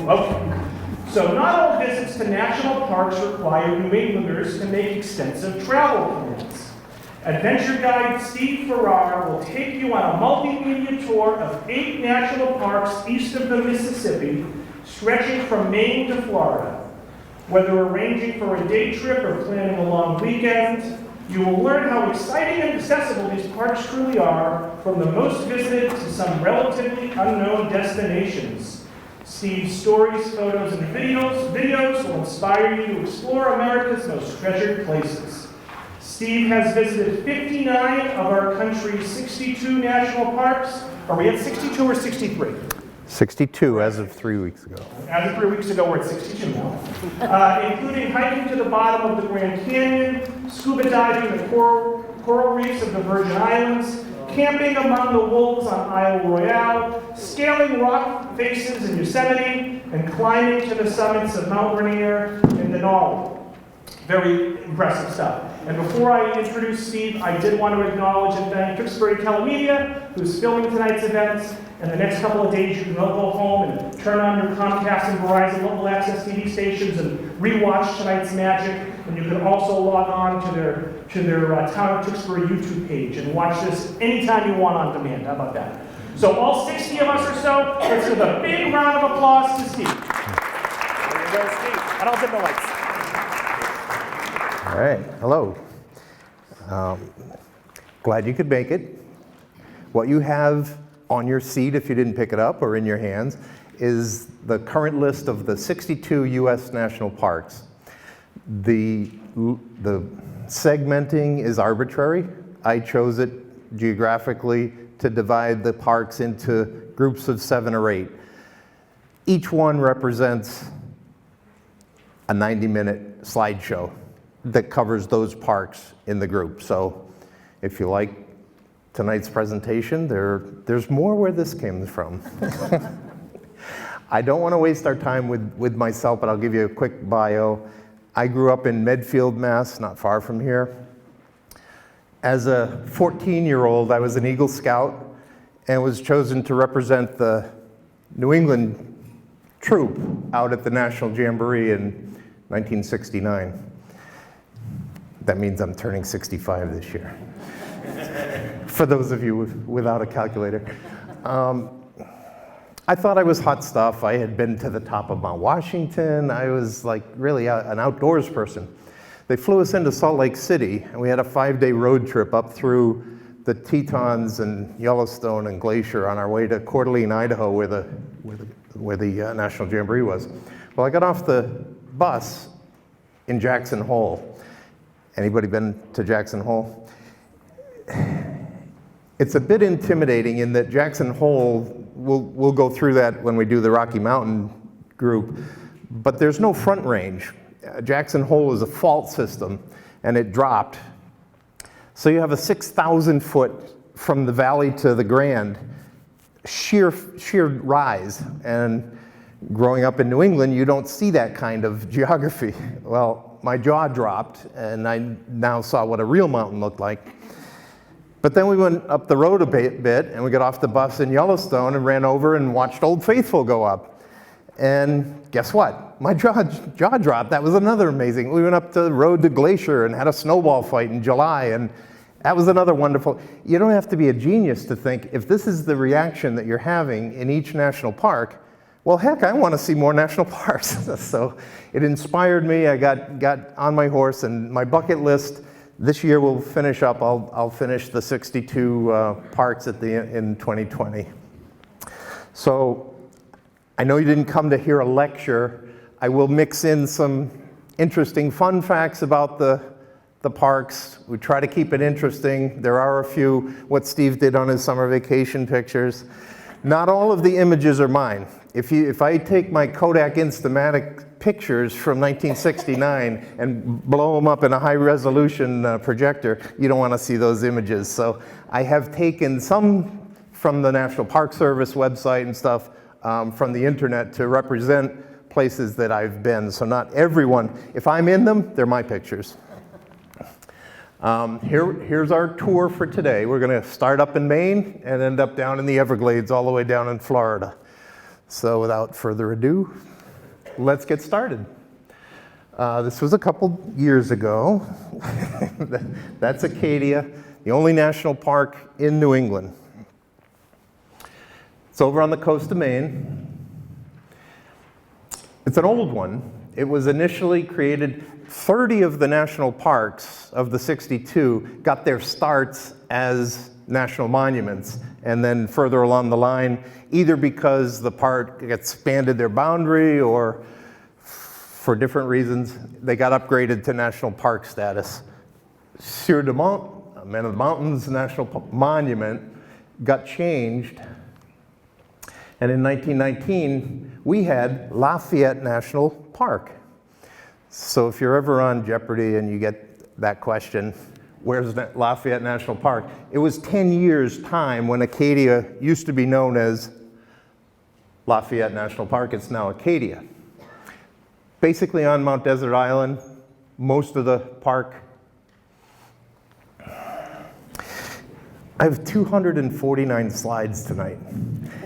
Okay. So not all visits to national parks require New Englanders to make extensive travel plans. Adventure guide Steve Farrar will take you on a multimedia tour of 8 national parks east of the Mississippi, stretching from Maine to Florida. Whether arranging for a day trip or planning a long weekend, you will learn how exciting and accessible these parks truly are, from the most visited to some relatively unknown destinations. Steve's stories, photos, and videos will inspire you to explore America's most treasured places. Steve has visited 59 of our country's 62 national parks. Are we at 62 or 63? 62 as of 3 weeks ago. As of 3 weeks ago, we're at 62 now. Including hiking to the bottom of the Grand Canyon, scuba diving in the coral reefs of the Virgin Islands, camping among the wolves on Isle Royale, scaling rock faces in Yosemite, and climbing to the summits of Mount Rainier in Denali. Very impressive stuff. And before I introduce Steve, I did want to acknowledge and thank Tewksbury Telemedia, who's filming tonight's events. And the next couple of days, you can go home and turn on your Comcast and Verizon local access TV stations and rewatch tonight's magic. And you can also log on to their Town of Tewksbury YouTube page and watch this anytime you want on demand. How about that? So all 60 of us or so, let's give a big round of applause to Steve. There you go, Steve. And I'll dim the lights. All right, hello. Glad you could make it. What you have on your seat, if you didn't pick it up, or in your hands, is the current list of the 62 U.S. national parks. The segmenting is arbitrary. I chose it geographically to divide the parks into groups of 7 or 8. Each one represents a 90-minute slideshow that covers those parks in the group. So if you like tonight's presentation, there's more where this came from. I don't want to waste our time with myself, but I'll give you a quick bio. I grew up in Medfield, Mass, not far from here. As a 14-year-old, I was an Eagle Scout and was chosen to represent the New England troop out at the National Jamboree in 1969. That means I'm turning 65 this year. For those of you without a calculator. I thought I was hot stuff. I had been to the top of Mount Washington. I was like really an outdoors person. They flew us into Salt Lake City, and we had a 5-day road trip up through the Tetons and Yellowstone and Glacier on our way to Coeur d'Alene, Idaho, where the National Jamboree was. Well, I got off the bus in Jackson Hole. Anybody been to Jackson Hole? It's a bit intimidating in that Jackson Hole, we'll go through that when we do the Rocky Mountain group, but there's no front range. Jackson Hole is a fault system, and it dropped. So you have a 6,000 foot from the valley to the Grand, sheer rise. And growing up in New England, you don't see that kind of geography. Well, my jaw dropped, and I now saw what a real mountain looked like. But then we went up the road a bit, and we got off the bus in Yellowstone and ran over and watched Old Faithful go up. And guess what? My jaw dropped. That was another amazing. We went up the road to Glacier and had a snowball fight in July, and that was another wonderful. You don't have to be a genius to think, if this is the reaction that you're having in each national park, well, heck, I want to see more national parks. So it inspired me. I got on my horse, and my bucket list this year will finish up. I'll finish the 62 parks in 2020. So I know you didn't come to hear a lecture. I will mix in some interesting fun facts about the parks. We try to keep it interesting. There are a few, what Steve did on his summer vacation pictures. Not all of the images are mine. If I take my Kodak Instamatic pictures from 1969 and blow them up in a high resolution projector, you don't want to see those images. So I have taken some from the National Park Service website and stuff from the internet to represent places that I've been. So not everyone, if I'm in them, they're my pictures. Here's our tour for today. We're going to start up in Maine and end up down in the Everglades all the way down in Florida. So without further ado, let's get started. This was a couple years ago. That's Acadia, the only national park in New England. It's over on the coast of Maine. It's an old one. It was initially created, 30 of the national parks of the 62 got their starts as national monuments, and then further along the line, either because the park expanded their boundary or for different reasons, they got upgraded to national park status. Sieur de Mont, Man of the Mountains National Monument, got changed, and in 1919, we had Lafayette National Park. So if you're ever on Jeopardy and you get that question, where's Lafayette National Park? It was 10 years' time when Acadia used to be known as Lafayette National Park. It's now Acadia. Basically on Mount Desert Island, most of the park. I have 249 slides tonight.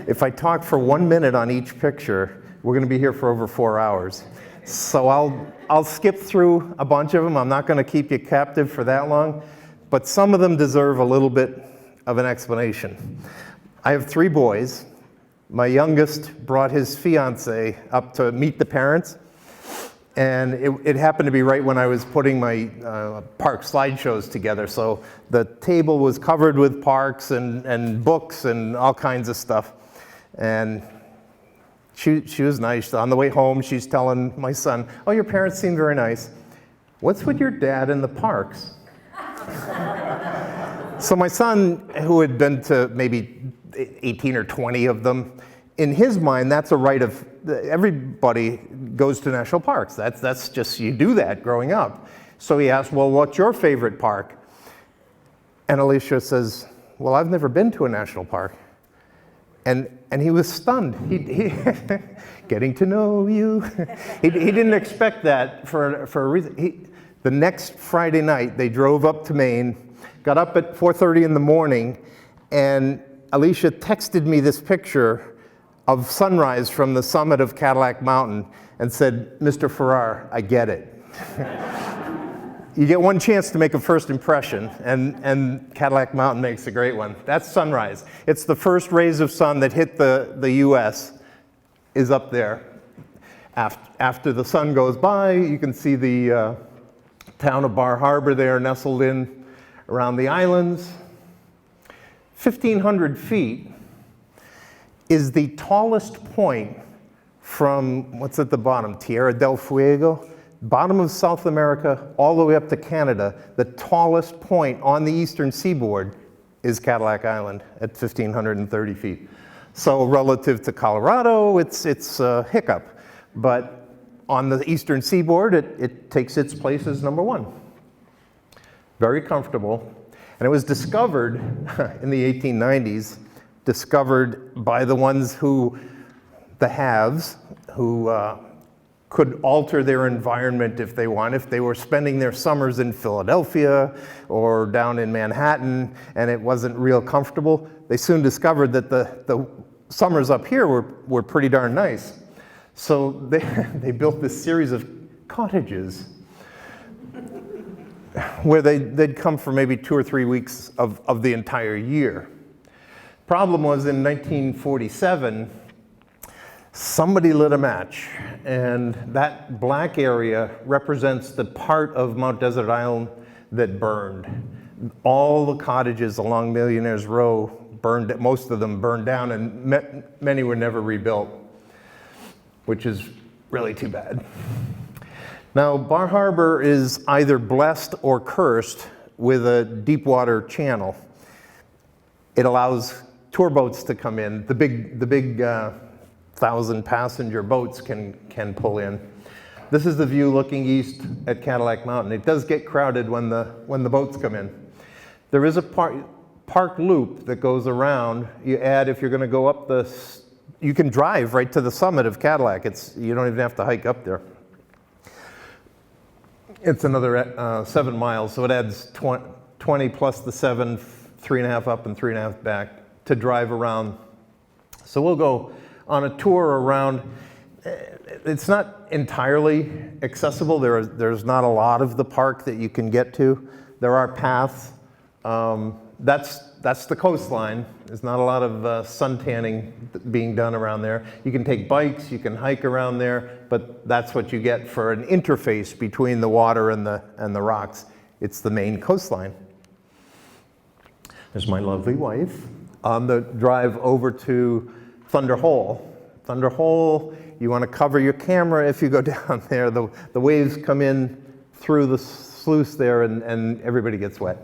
If I talk for 1 minute on each picture, we're going to be here for over 4 hours. So I'll skip through a bunch of them. I'm not going to keep you captive for that long, but some of them deserve a little bit of an explanation. I have 3 boys. My youngest brought his fiance up to meet the parents, and it happened to be right when I was putting my park slideshows together. So the table was covered with parks and books and all kinds of stuff. And she was nice. On the way home, she's telling my son, "Oh, your parents seem very nice. What's with your dad and the parks?" So my son, who had been to maybe 18 or 20 of them, in his mind, that's a right of, everybody goes to national parks. That's just, you do that growing up. So he asked, "Well, what's your favorite park?" And Alicia says, "Well, I've never been to a national park." And he was stunned. He getting to know you. He didn't expect that for a reason. The next Friday night, they drove up to Maine, got up at 4:30 in the morning, and Alicia texted me this picture of sunrise from the summit of Cadillac Mountain and said, "Mr. Farrar, I get it." You get one chance to make a first impression, and Cadillac Mountain makes a great one. That's sunrise. It's the first rays of sun that hit the US is up there. After the sun goes by, you can see the town of Bar Harbor there nestled in around the islands. 1,500 feet is the tallest point from, what's at the bottom, Tierra del Fuego? Bottom of South America, all the way up to Canada. The tallest point on the eastern seaboard is Cadillac Island at 1,530 feet. So relative to Colorado, it's a hiccup. But on the eastern seaboard, it takes its place as number 1. Very comfortable. And it was discovered in the 1890s, discovered by the ones the haves, who could alter their environment if they want. If they were spending their summers in Philadelphia or down in Manhattan and it wasn't real comfortable, they soon discovered that the summers up here were pretty darn nice. So they built this series of cottages where they'd come for maybe 2 or 3 weeks of the entire year. Problem was in 1947, somebody lit a match, and that black area represents the part of Mount Desert Island that burned. All the cottages along Millionaire's Row burned, most of them burned down, and many were never rebuilt, which is really too bad. Now, Bar Harbor is either blessed or cursed with a deep water channel. It allows tour boats to come in. The big 1,000-passenger boats can pull in. This is the view looking east at Cadillac Mountain. It does get crowded when the boats come in. There is a park loop that goes around. You add, if you're going to go up you can drive right to the summit of Cadillac. You don't even have to hike up there. It's another 7 miles, so it adds 20 plus the 7, 3.5 up and 3.5 back to drive around. So we'll go on a tour around. It's not entirely accessible. There's not a lot of the park that you can get to. There are paths. That's the coastline. There's not a lot of sun tanning being done around there. You can take bikes, you can hike around there, but that's what you get for an interface between the water and the rocks. It's the main coastline. There's my lovely wife on the drive over to Thunder Hole. Thunder Hole, you want to cover your camera if you go down there. The waves come in through the sluice there and everybody gets wet.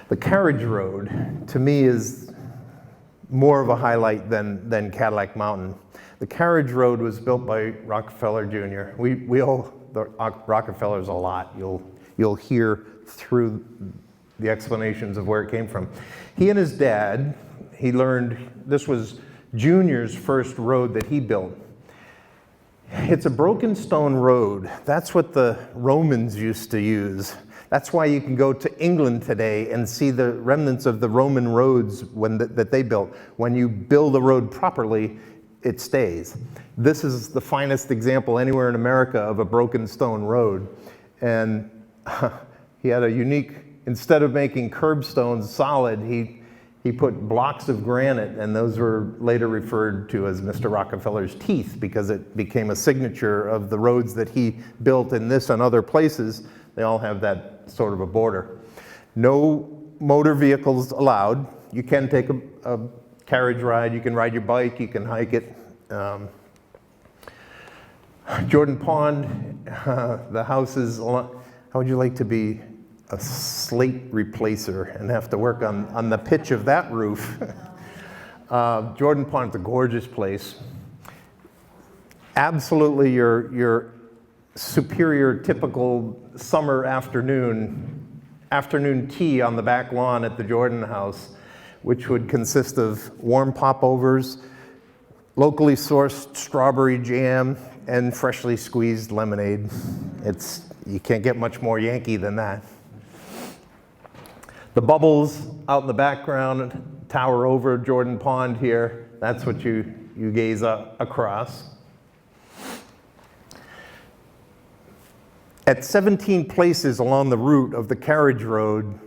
The carriage road, to me, is more of a highlight than Cadillac Mountain. The carriage road was built by Rockefeller Jr. We owe the Rockefellers a lot. You'll hear through the explanations of where it came from. He and his dad, he learned, this was Junior's first road that he built. It's a broken stone road. That's what the Romans used to use. That's why you can go to England today and see the remnants of the Roman roads that they built. When you build a road properly, it stays. This is the finest example anywhere in America of a broken stone road. And he had a unique, instead of making curbstones solid, he put blocks of granite, and those were later referred to as Mr. Rockefeller's teeth, because it became a signature of the roads that he built in this and other places. They all have that sort of a border. No motor vehicles allowed. You can take a carriage ride, you can ride your bike, you can hike it. Jordan Pond, the house is, how would you like to be a slate replacer and have to work on the pitch of that roof? Jordan Pond's a gorgeous place. Absolutely your superior typical summer afternoon tea on the back lawn at the Jordan house, which would consist of warm popovers, locally sourced strawberry jam, and freshly squeezed lemonade. You can't get much more Yankee than that. The bubbles out in the background tower over Jordan Pond here. That's what you gaze across. At 17 places along the route of the carriage road,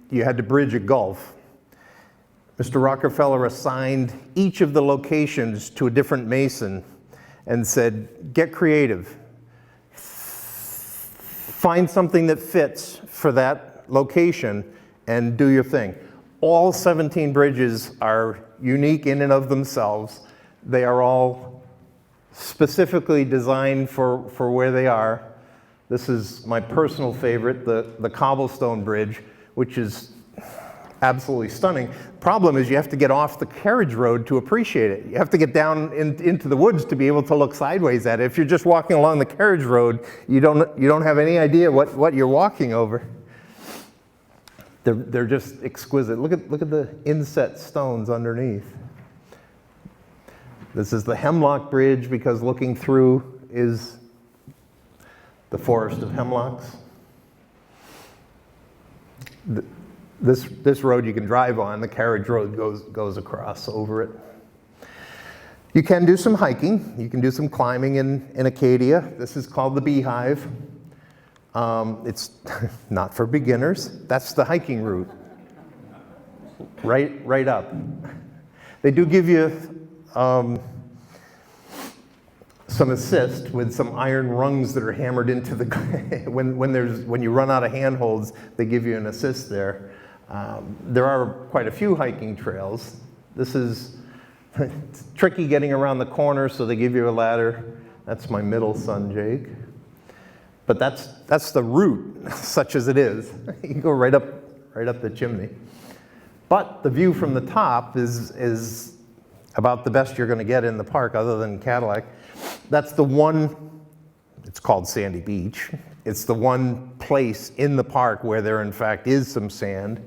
you had to bridge a gulf. Mr. Rockefeller assigned each of the locations to a different mason and said, get creative. Find something that fits for that location and do your thing. All 17 bridges are unique in and of themselves. They are all specifically designed for where they are. This is my personal favorite, the cobblestone bridge, which is absolutely stunning. Problem is you have to get off the carriage road to appreciate it. You have to get down into the woods to be able to look sideways at it. If you're just walking along the carriage road, you don't have any idea what you're walking over. They're just exquisite. Look at the inset stones underneath. This is the Hemlock Bridge because looking through is the forest of hemlocks. This road you can drive on, the carriage road goes across over it. You can do some hiking. You can do some climbing in Acadia. This is called the Beehive. It's not for beginners. That's the hiking route. Right up. They do give you some assist with some iron rungs that are hammered into the when you run out of handholds, they give you an assist there. There are quite a few hiking trails. This is it's tricky getting around the corner, so they give you a ladder. That's my middle son, Jake. But that's the route, such as it is. You can go right up the chimney. But the view from the top is about the best you're going to get in the park, other than Cadillac. That's the one. It's called Sandy Beach. It's the one place in the park where there, in fact, is some sand,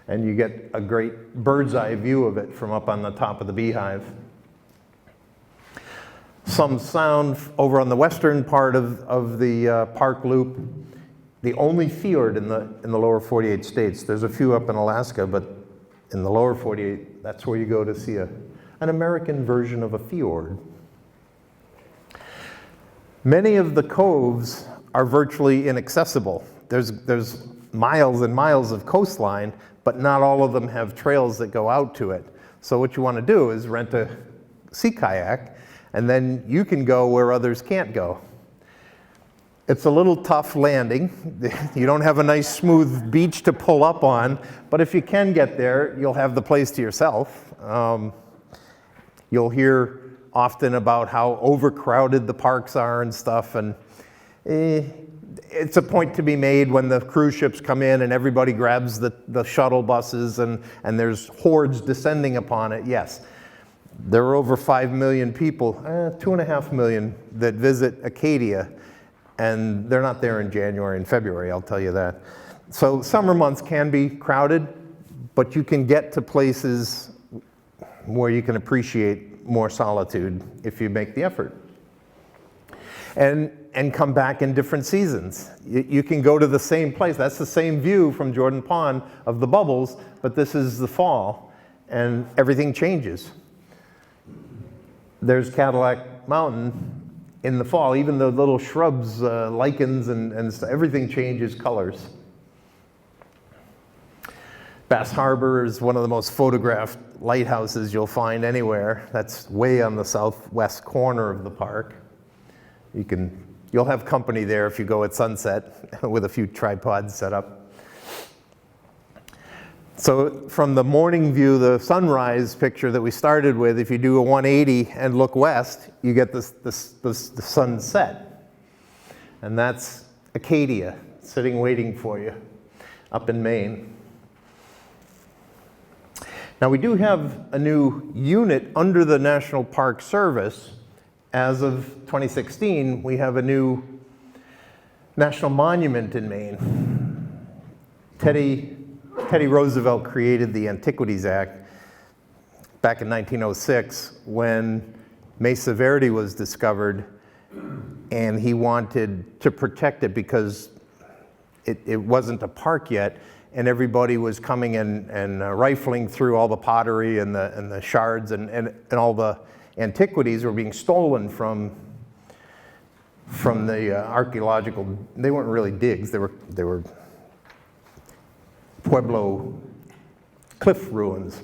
and you get a great bird's eye view of it from up on the top of the Beehive. Some sound over on the western part of the park loop. The only fjord in the lower 48 states. There's a few up in Alaska, but In the lower 48, that's where you go to see an American version of a fjord. Many of the coves are virtually inaccessible. There's miles and miles of coastline, but not all of them have trails that go out to it. So what you want to do is rent a sea kayak, and then you can go where others can't go. It's a little tough landing. You don't have a nice smooth beach to pull up on, but if you can get there, you'll have the place to yourself. You'll hear often about how overcrowded the parks are and stuff, and it's a point to be made when the cruise ships come in and everybody grabs the shuttle buses and there's hordes descending upon it. Yes, there are over 5 million people, 2.5 million that visit Acadia, and they're not there in January and February, I'll tell you that. So summer months can be crowded, but you can get to places where you can appreciate more solitude if you make the effort. And come back in different seasons. You can go to the same place. That's the same view from Jordan Pond of the bubbles, but this is the fall, and everything changes. There's Cadillac Mountain in the fall. Even the little shrubs, lichens, and everything changes colors. Bass Harbor is one of the most photographed lighthouses you'll find anywhere. That's way on the southwest corner of the park. You'll have company there if you go at sunset with a few tripods set up. So from the morning view, the sunrise picture that we started with, if you do a 180 and look west, you get the sunset. And that's Acadia, sitting waiting for you up in Maine. Now we do have a new unit under the National Park Service. As of 2016, we have a new national monument in Maine. Teddy Roosevelt created the Antiquities Act back in 1906 when Mesa Verde was discovered, and he wanted to protect it because it wasn't a park yet, and everybody was coming and rifling through all the pottery and the shards and all the antiquities were being stolen from the archaeological. They weren't really digs. They were Pueblo cliff ruins.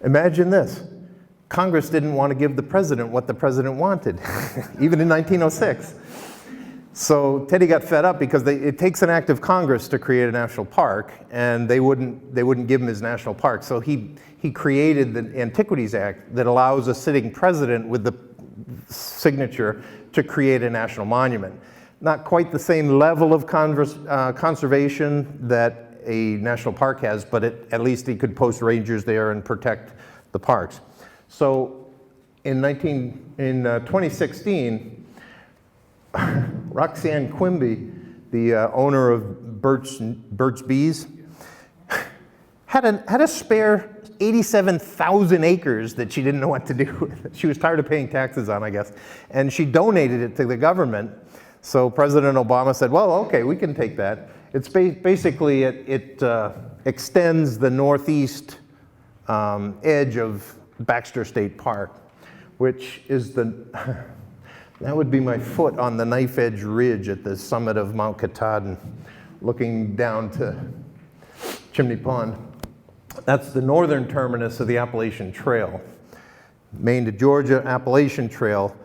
Imagine this. Congress didn't want to give the president what the president wanted, even in 1906. So Teddy got fed up because it takes an act of Congress to create a national park, and they wouldn't give him his national park. So he created the Antiquities Act that allows a sitting president with the signature to create a national monument. Not quite the same level of conservation that a national park has, but at least he could post rangers there and protect the parks. So in 2016, Roxanne Quimby, the owner of Burt's Bees, had a spare 87,000 acres that she didn't know what to do with. She was tired of paying taxes on, I guess, and she donated it to the government. So President Obama said, well, okay, we can take that. It's basically, it extends the northeast edge of Baxter State Park, which is that would be my foot on the knife edge ridge at the summit of Mount Katahdin, looking down to Chimney Pond. That's the northern terminus of the Appalachian Trail. Maine to Georgia Appalachian Trail.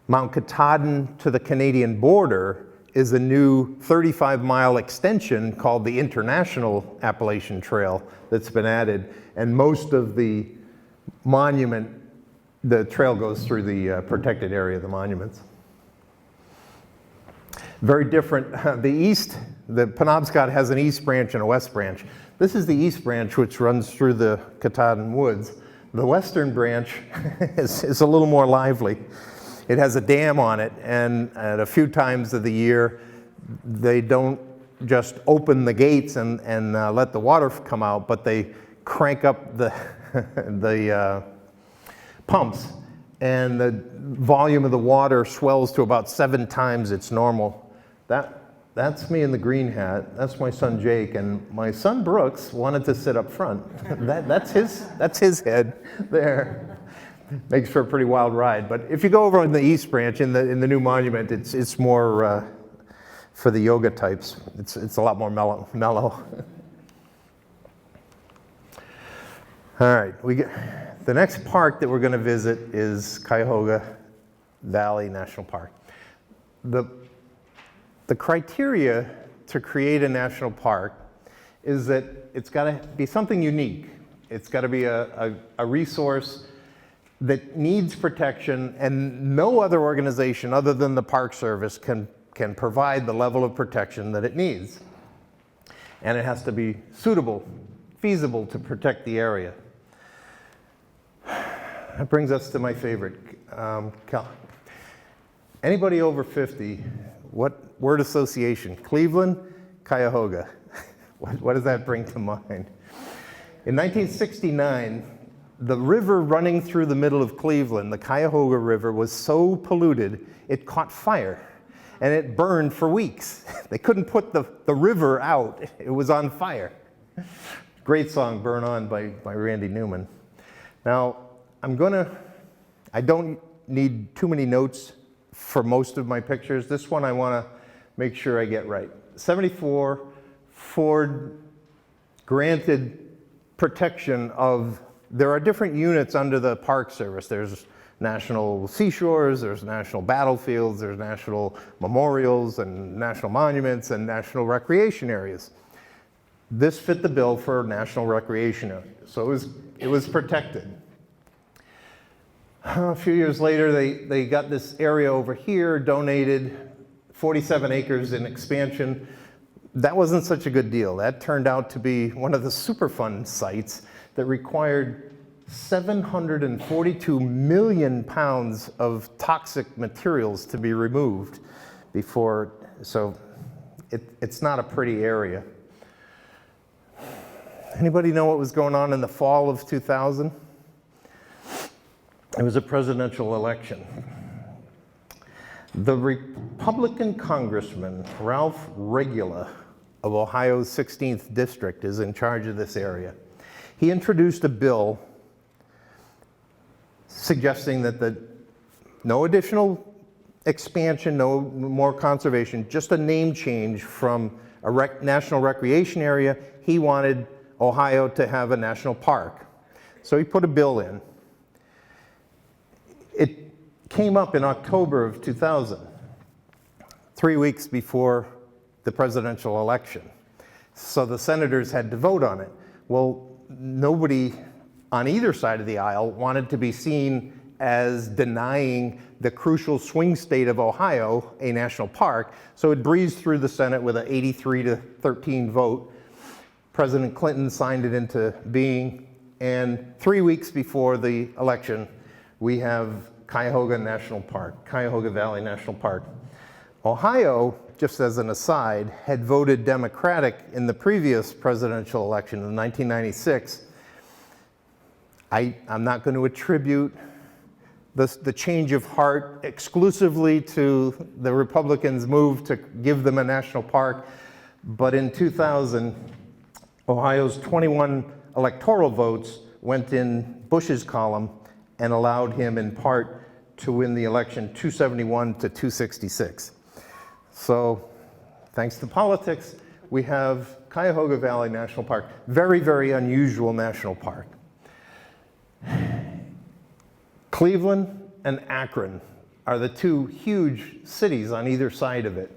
Mount Katahdin to the Canadian border is a new 35-mile extension called the International Appalachian Trail that's been added. And most of the monument, the trail goes through the protected area of the monuments. Very different. The Penobscot has an east branch and a west branch. This is the east branch, which runs through the Katahdin Woods. The western branch is a little more lively. It has a dam on it, and at a few times of the year, they don't just open the gates and let the water come out, but they crank up the pumps, and the volume of the water swells to about 7 times its normal. That's me in the green hat. That's my son Jake, and my son Brooks wanted to sit up front. That's his head there. Makes for a pretty wild ride. But if you go over on the East Branch in the new monument, it's more for the yoga types. It's a lot more mellow. All right, the next park that we're going to visit is Cuyahoga Valley National Park. The criteria to create a national park is that it's got to be something unique. It's got to be a resource that needs protection, and no other organization other than the Park Service can provide the level of protection that it needs. And it has to be suitable, feasible to protect the area. That brings us to my favorite. Anybody over 50, what word association? Cleveland, Cuyahoga. What does that bring to mind? In 1969, the river running through the middle of Cleveland, the Cuyahoga River, was so polluted it caught fire and it burned for weeks. They couldn't put the river out. It was on fire. Great song, Burn On, by Randy Newman. Now, I don't need too many notes for most of my pictures. This one I want to make sure I get right. 74, Ford granted protection of, there are different units under the Park Service. There's national seashores, there's national battlefields, there's national memorials and national monuments and national recreation areas. This fit the bill for national recreation area, so it was protected. A few years later, they got this area over here, donated 47 acres in expansion. That wasn't such a good deal. That turned out to be one of the Superfund sites that required 742 million pounds of toxic materials to be removed before, so it's not a pretty area. Anybody know what was going on in the fall of 2000? It was a presidential election. The Republican Congressman, Ralph Regula of Ohio's 16th District, is in charge of this area. He introduced a bill suggesting that no additional expansion, no more conservation, just a name change from a national recreation area. He wanted Ohio to have a national park. So he put a bill in. It came up in October of 2000, 3 weeks before the presidential election. So the senators had to vote on it. Well, nobody on either side of the aisle wanted to be seen as denying the crucial swing state of Ohio a national park, so it breezed through the Senate with an 83-13 vote. President Clinton signed it into being, and 3 weeks before the election, we have Cuyahoga National Park, Cuyahoga Valley National Park. Ohio, just as an aside, had voted Democratic in the previous presidential election in 1996. I'm not going to attribute the change of heart exclusively to the Republicans' move to give them a national park, but in 2000, Ohio's 21 electoral votes went in Bush's column and allowed him in part to win the election 271 to 266. So thanks to politics, we have Cuyahoga Valley National Park. Very, very unusual national park. Cleveland and Akron are the two huge cities on either side of it.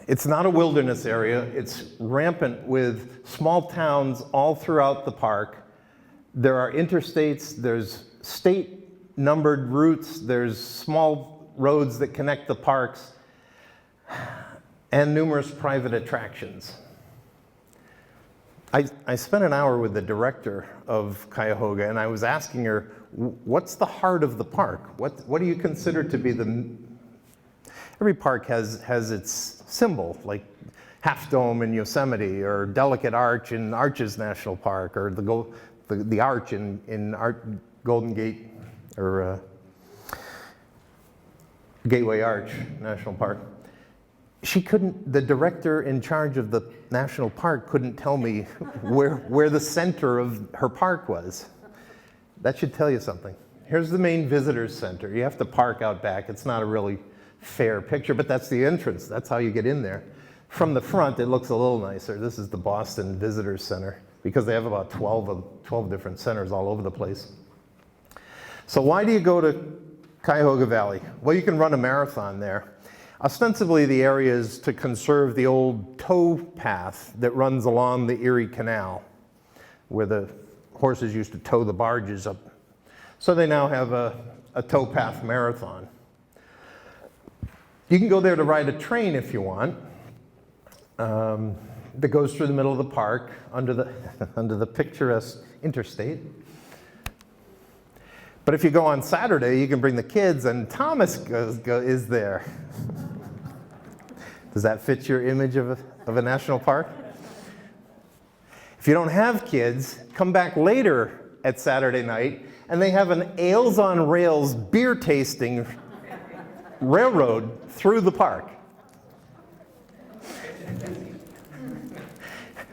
It's not a wilderness area. It's rampant with small towns all throughout the park. There are interstates, there's state-numbered routes, there's small roads that connect the parks, and numerous private attractions. I spent an hour with the director of Cuyahoga, and I was asking her, what's the heart of the park? What do you consider to be every park has its symbol, like Half Dome in Yosemite, or Delicate Arch in Arches National Park, or the arch in Golden Gate, or Gateway Arch National Park. She couldn't, the director in charge of the national park couldn't tell me where the center of her park was. That should tell you something. Here's the main visitors center. You have to park out back. It's not a really fair picture, but that's the entrance. That's how you get in there. From the front, it looks a little nicer. This is the Boston Visitors Center because they have about 12 different centers all over the place. So why do you go to Cuyahoga Valley? Well, you can run a marathon there. Ostensibly, the area is to conserve the old tow path that runs along the Erie Canal, where the horses used to tow the barges up. So they now have a tow path marathon. You can go there to ride a train if you want, that goes through the middle of the park under the picturesque interstate. But if you go on Saturday, you can bring the kids, and Thomas is there. Does that fit your image of a national park? If you don't have kids, come back later at Saturday night, and they have an Ales on Rails beer tasting railroad through the park.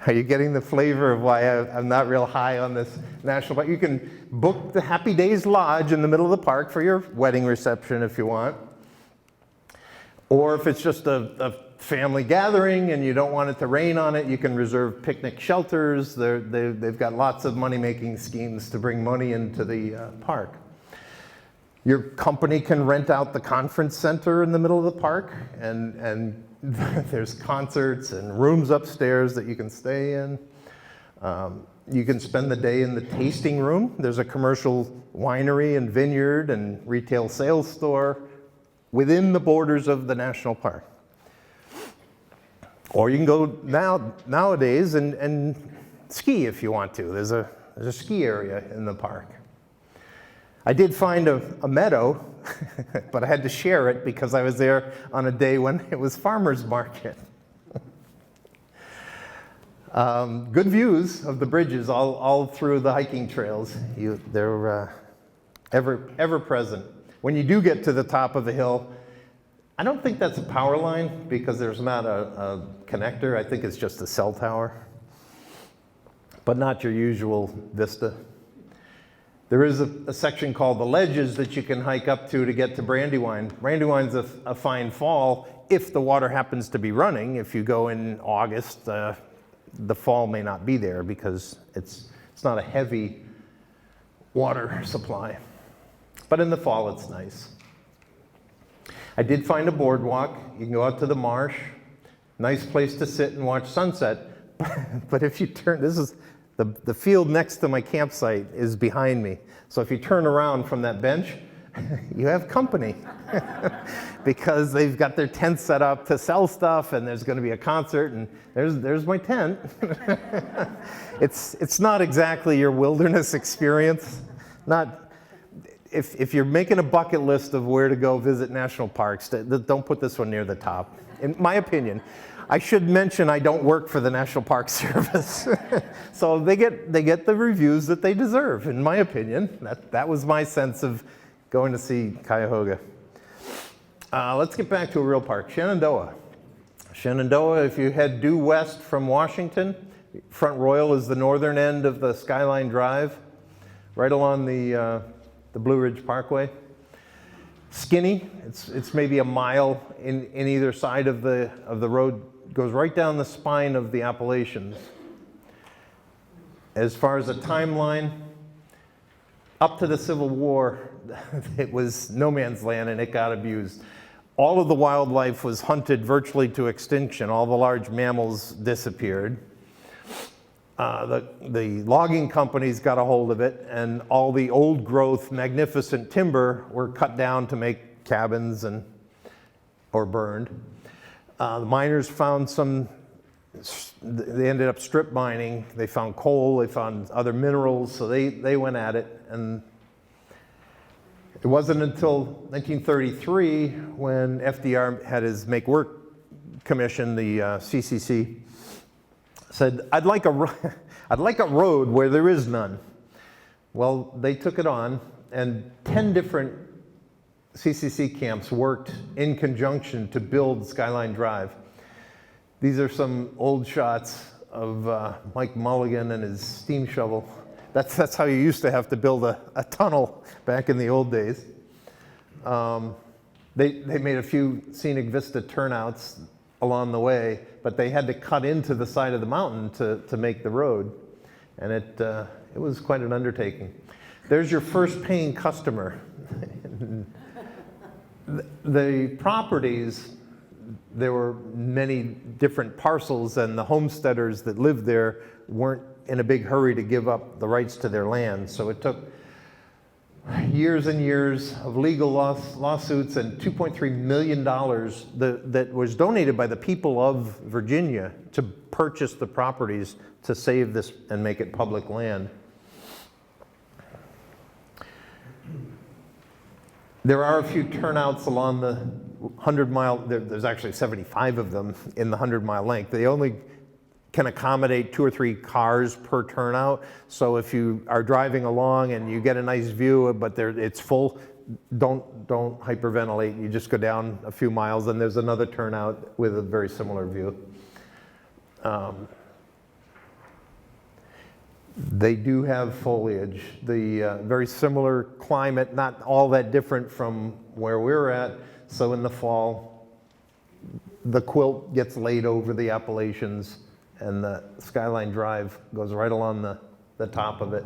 Are you getting the flavor of why I'm not real high on this national park? You can book the Happy Days Lodge in the middle of the park for your wedding reception if you want. Or if it's just a family gathering and you don't want it to rain on it, you can reserve picnic shelters. They've got lots of money-making schemes to bring money into the park. Your company can rent out the conference center in the middle of the park, and there's concerts and rooms upstairs that you can stay in. You can spend the day in the tasting room. There's a commercial winery and vineyard and retail sales store within the borders of the national park. Or you can go nowadays and ski if you want to. There's a ski area in the park. I did find a meadow, but I had to share it because I was there on a day when it was farmer's market. Good views of the bridges all through the hiking trails. They're ever present. When you do get to the top of the hill, I don't think that's a power line because there's not a connector. I think it's just a cell tower, but not your usual vista. There is a section called the Ledges that you can hike up to get to Brandywine. Brandywine's a fine fall if the water happens to be running. If you go in August, the fall may not be there because it's not a heavy water supply. But in the fall, it's nice. I did find a boardwalk. You can go out to the marsh. Nice place to sit and watch sunset. But if you turn, this is the field next to my campsite is behind me. So if you turn around from that bench, you have company because they've got their tents set up to sell stuff, and there's going to be a concert, and there's my tent. It's not exactly your wilderness experience. Not if you're making a bucket list of where to go visit national parks, don't put this one near the top. In my opinion, I should mention I don't work for the National Park Service, so they get the reviews that they deserve. In my opinion, that was my sense of going to see Cuyahoga. Let's get back to a real park, Shenandoah. Shenandoah, if you head due west from Washington, Front Royal is the northern end of the Skyline Drive, right along the Blue Ridge Parkway. Skinny, it's maybe a mile in either side of the road, goes right down the spine of the Appalachians. As far as a timeline, up to the Civil War, it was no man's land and it got abused. All of the wildlife was hunted virtually to extinction. All the large mammals disappeared. The logging companies got a hold of it, and all the old growth, magnificent timber were cut down to make cabins or burned. The miners found they ended up strip mining. They found coal, they found other minerals, so they went at it. And it wasn't until 1933 when FDR had his Make Work Commission, the CCC, said, I'd like a road where there is none. Well, they took it on, and 10 different CCC camps worked in conjunction to build Skyline Drive. These are some old shots of Mike Mulligan and his steam shovel. That's how you used to have to build a tunnel back in the old days. They made a few scenic vista turnouts along the way, but they had to cut into the side of the mountain to make the road. And it was quite an undertaking. There's your first paying customer. The properties, there were many different parcels, and the homesteaders that lived there weren't in a big hurry to give up the rights to their land. So it took years and years of legal lawsuits and $2.3 million that was donated by the people of Virginia to purchase the properties to save this and make it public land. There are a few turnouts along the 100-mile, there's actually 75 of them in the 100-mile length. They only can accommodate 2 or 3 cars per turnout. So if you are driving along and you get a nice view, but it's full, don't hyperventilate. You just go down a few miles and there's another turnout with a very similar view. They do have foliage. The very similar climate, not all that different from where we're at. So in the fall, the quilt gets laid over the Appalachians and the Skyline Drive goes right along the top of it.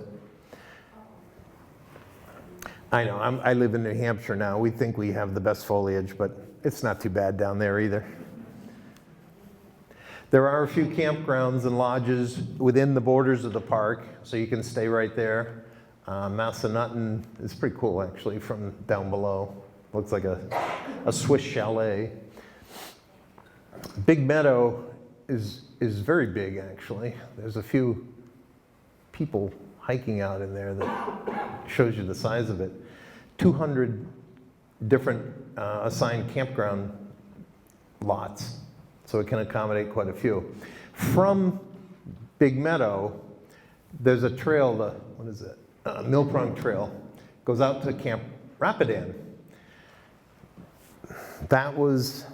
I know, I live in New Hampshire now. We think we have the best foliage, but it's not too bad down there either. There are a few campgrounds and lodges within the borders of the park, so you can stay right there. Massanutten is pretty cool, actually, from down below. Looks like a Swiss chalet. Big Meadow is very big, actually. There's a few people hiking out in there that shows you the size of it. 200 different assigned campground lots. So it can accommodate quite a few. From Big Meadow, there's a trail, what is it? Mill Prong Trail, goes out to Camp Rapidan. That was,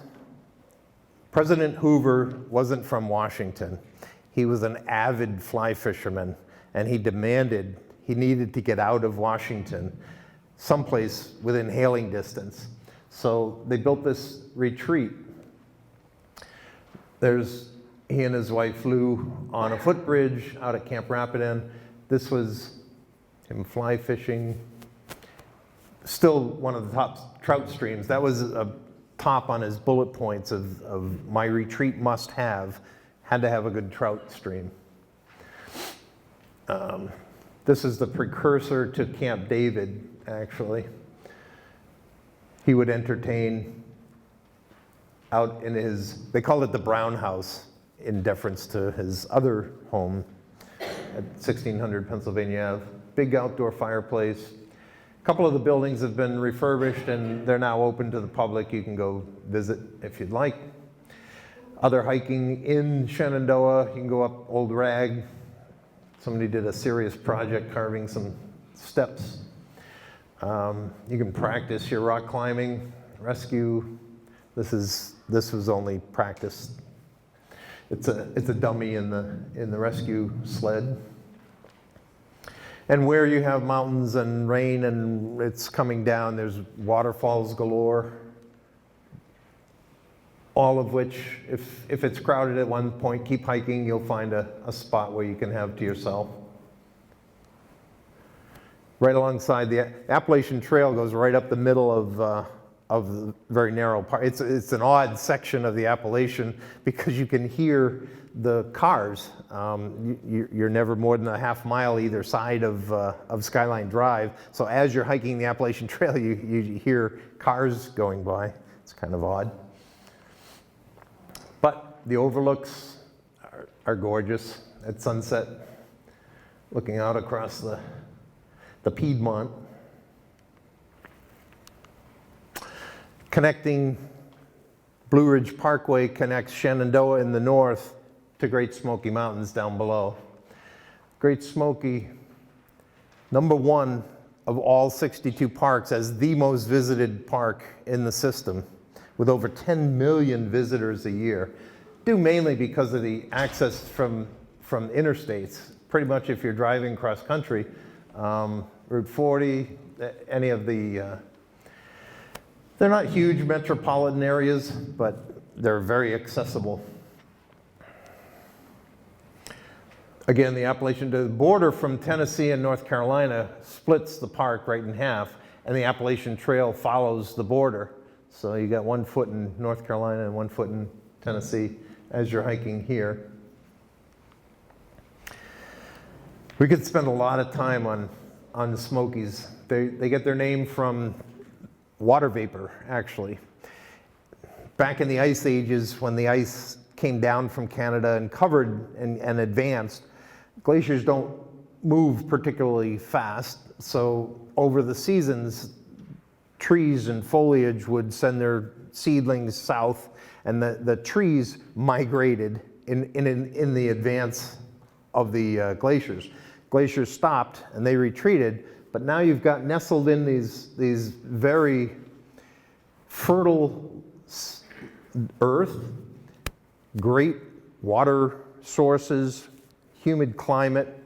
President Hoover wasn't from Washington. He was an avid fly fisherman, and he demanded, he needed to get out of Washington, someplace within hailing distance. So they built this retreat. He and his wife flew on a footbridge out at Camp Rapidan. This was him fly fishing. Still one of the top trout streams. That was a top on his bullet points of my retreat must have. Had to have a good trout stream. This is the precursor to Camp David, actually. He would entertain out in his, they called it the Brown House in deference to his other home at 1600 Pennsylvania Ave. Big outdoor fireplace. A couple of the buildings have been refurbished and they're now open to the public. You can go visit if you'd like. Other hiking in Shenandoah, you can go up Old Rag. Somebody did a serious project carving some steps. You can practice your rock climbing, rescue. This was only practice. It's a dummy in the rescue sled. And where you have mountains and rain and it's coming down, there's waterfalls galore. All of which, if it's crowded at one point, keep hiking, you'll find a spot where you can have to yourself. Right alongside the Appalachian Trail goes right up the middle of the very narrow part. It's an odd section of the Appalachian because you can hear the cars. You're never more than a half mile either side of Skyline Drive. So as you're hiking the Appalachian Trail, you hear cars going by. It's kind of odd. But the overlooks are gorgeous at sunset, looking out across the Piedmont. Connecting, Blue Ridge Parkway connects Shenandoah in the north to Great Smoky Mountains down below. Great Smoky, #1 of all 62 parks as the most visited park in the system, with over 10 million visitors a year, due mainly because of the access from interstates. Pretty much if you're driving cross country, Route 40, any of the, they're not huge metropolitan areas, but they're very accessible. Again, the Appalachian border from Tennessee and North Carolina splits the park right in half, and the Appalachian Trail follows the border. So you got 1 foot in North Carolina and 1 foot in Tennessee as you're hiking here. We could spend a lot of time on the Smokies. They get their name from water vapor, actually. Back in the ice ages, when the ice came down from Canada and covered and advanced, glaciers don't move particularly fast, so over the seasons, trees and foliage would send their seedlings south, and the trees migrated in the advance of the glaciers. Glaciers stopped and they retreated, but now you've got nestled in these very fertile earth, great water sources, humid climate,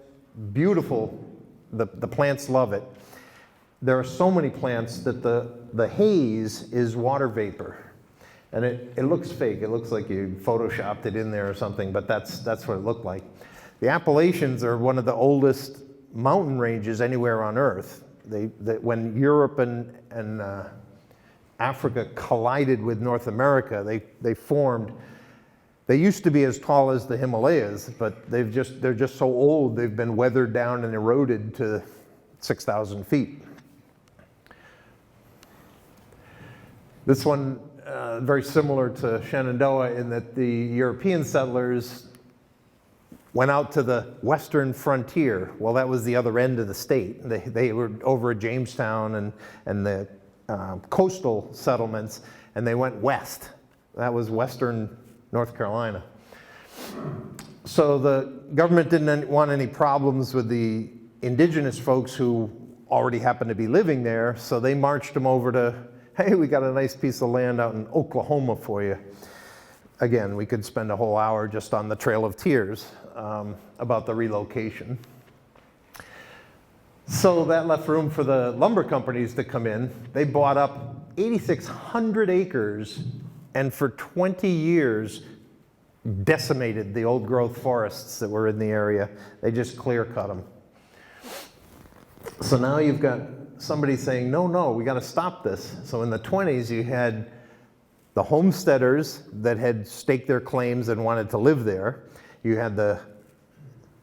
beautiful. The plants love it. There are so many plants that the haze is water vapor. And it looks fake. It looks like you photoshopped it in there or something, but that's what it looked like. The Appalachians are one of the oldest mountain ranges anywhere on Earth. When Europe and Africa collided with North America, they formed. They used to be as tall as the Himalayas, but they're just so old, they've been weathered down and eroded to 6,000 feet. This one, very similar to Shenandoah in that the European settlers went out to the western frontier. Well, that was the other end of the state. They were over at Jamestown and the coastal settlements, and they went west. That was western North Carolina. So the government didn't want any problems with the indigenous folks who already happened to be living there, so they marched them over to, hey, we got a nice piece of land out in Oklahoma for you. Again, we could spend a whole hour just on the Trail of Tears about the relocation. So that left room for the lumber companies to come in. They bought up 8,600 acres and for 20 years decimated the old growth forests that were in the area. They just clear cut them. So now you've got somebody saying, no, we got to stop this. So in the 20s, you had the homesteaders that had staked their claims and wanted to live there. You had the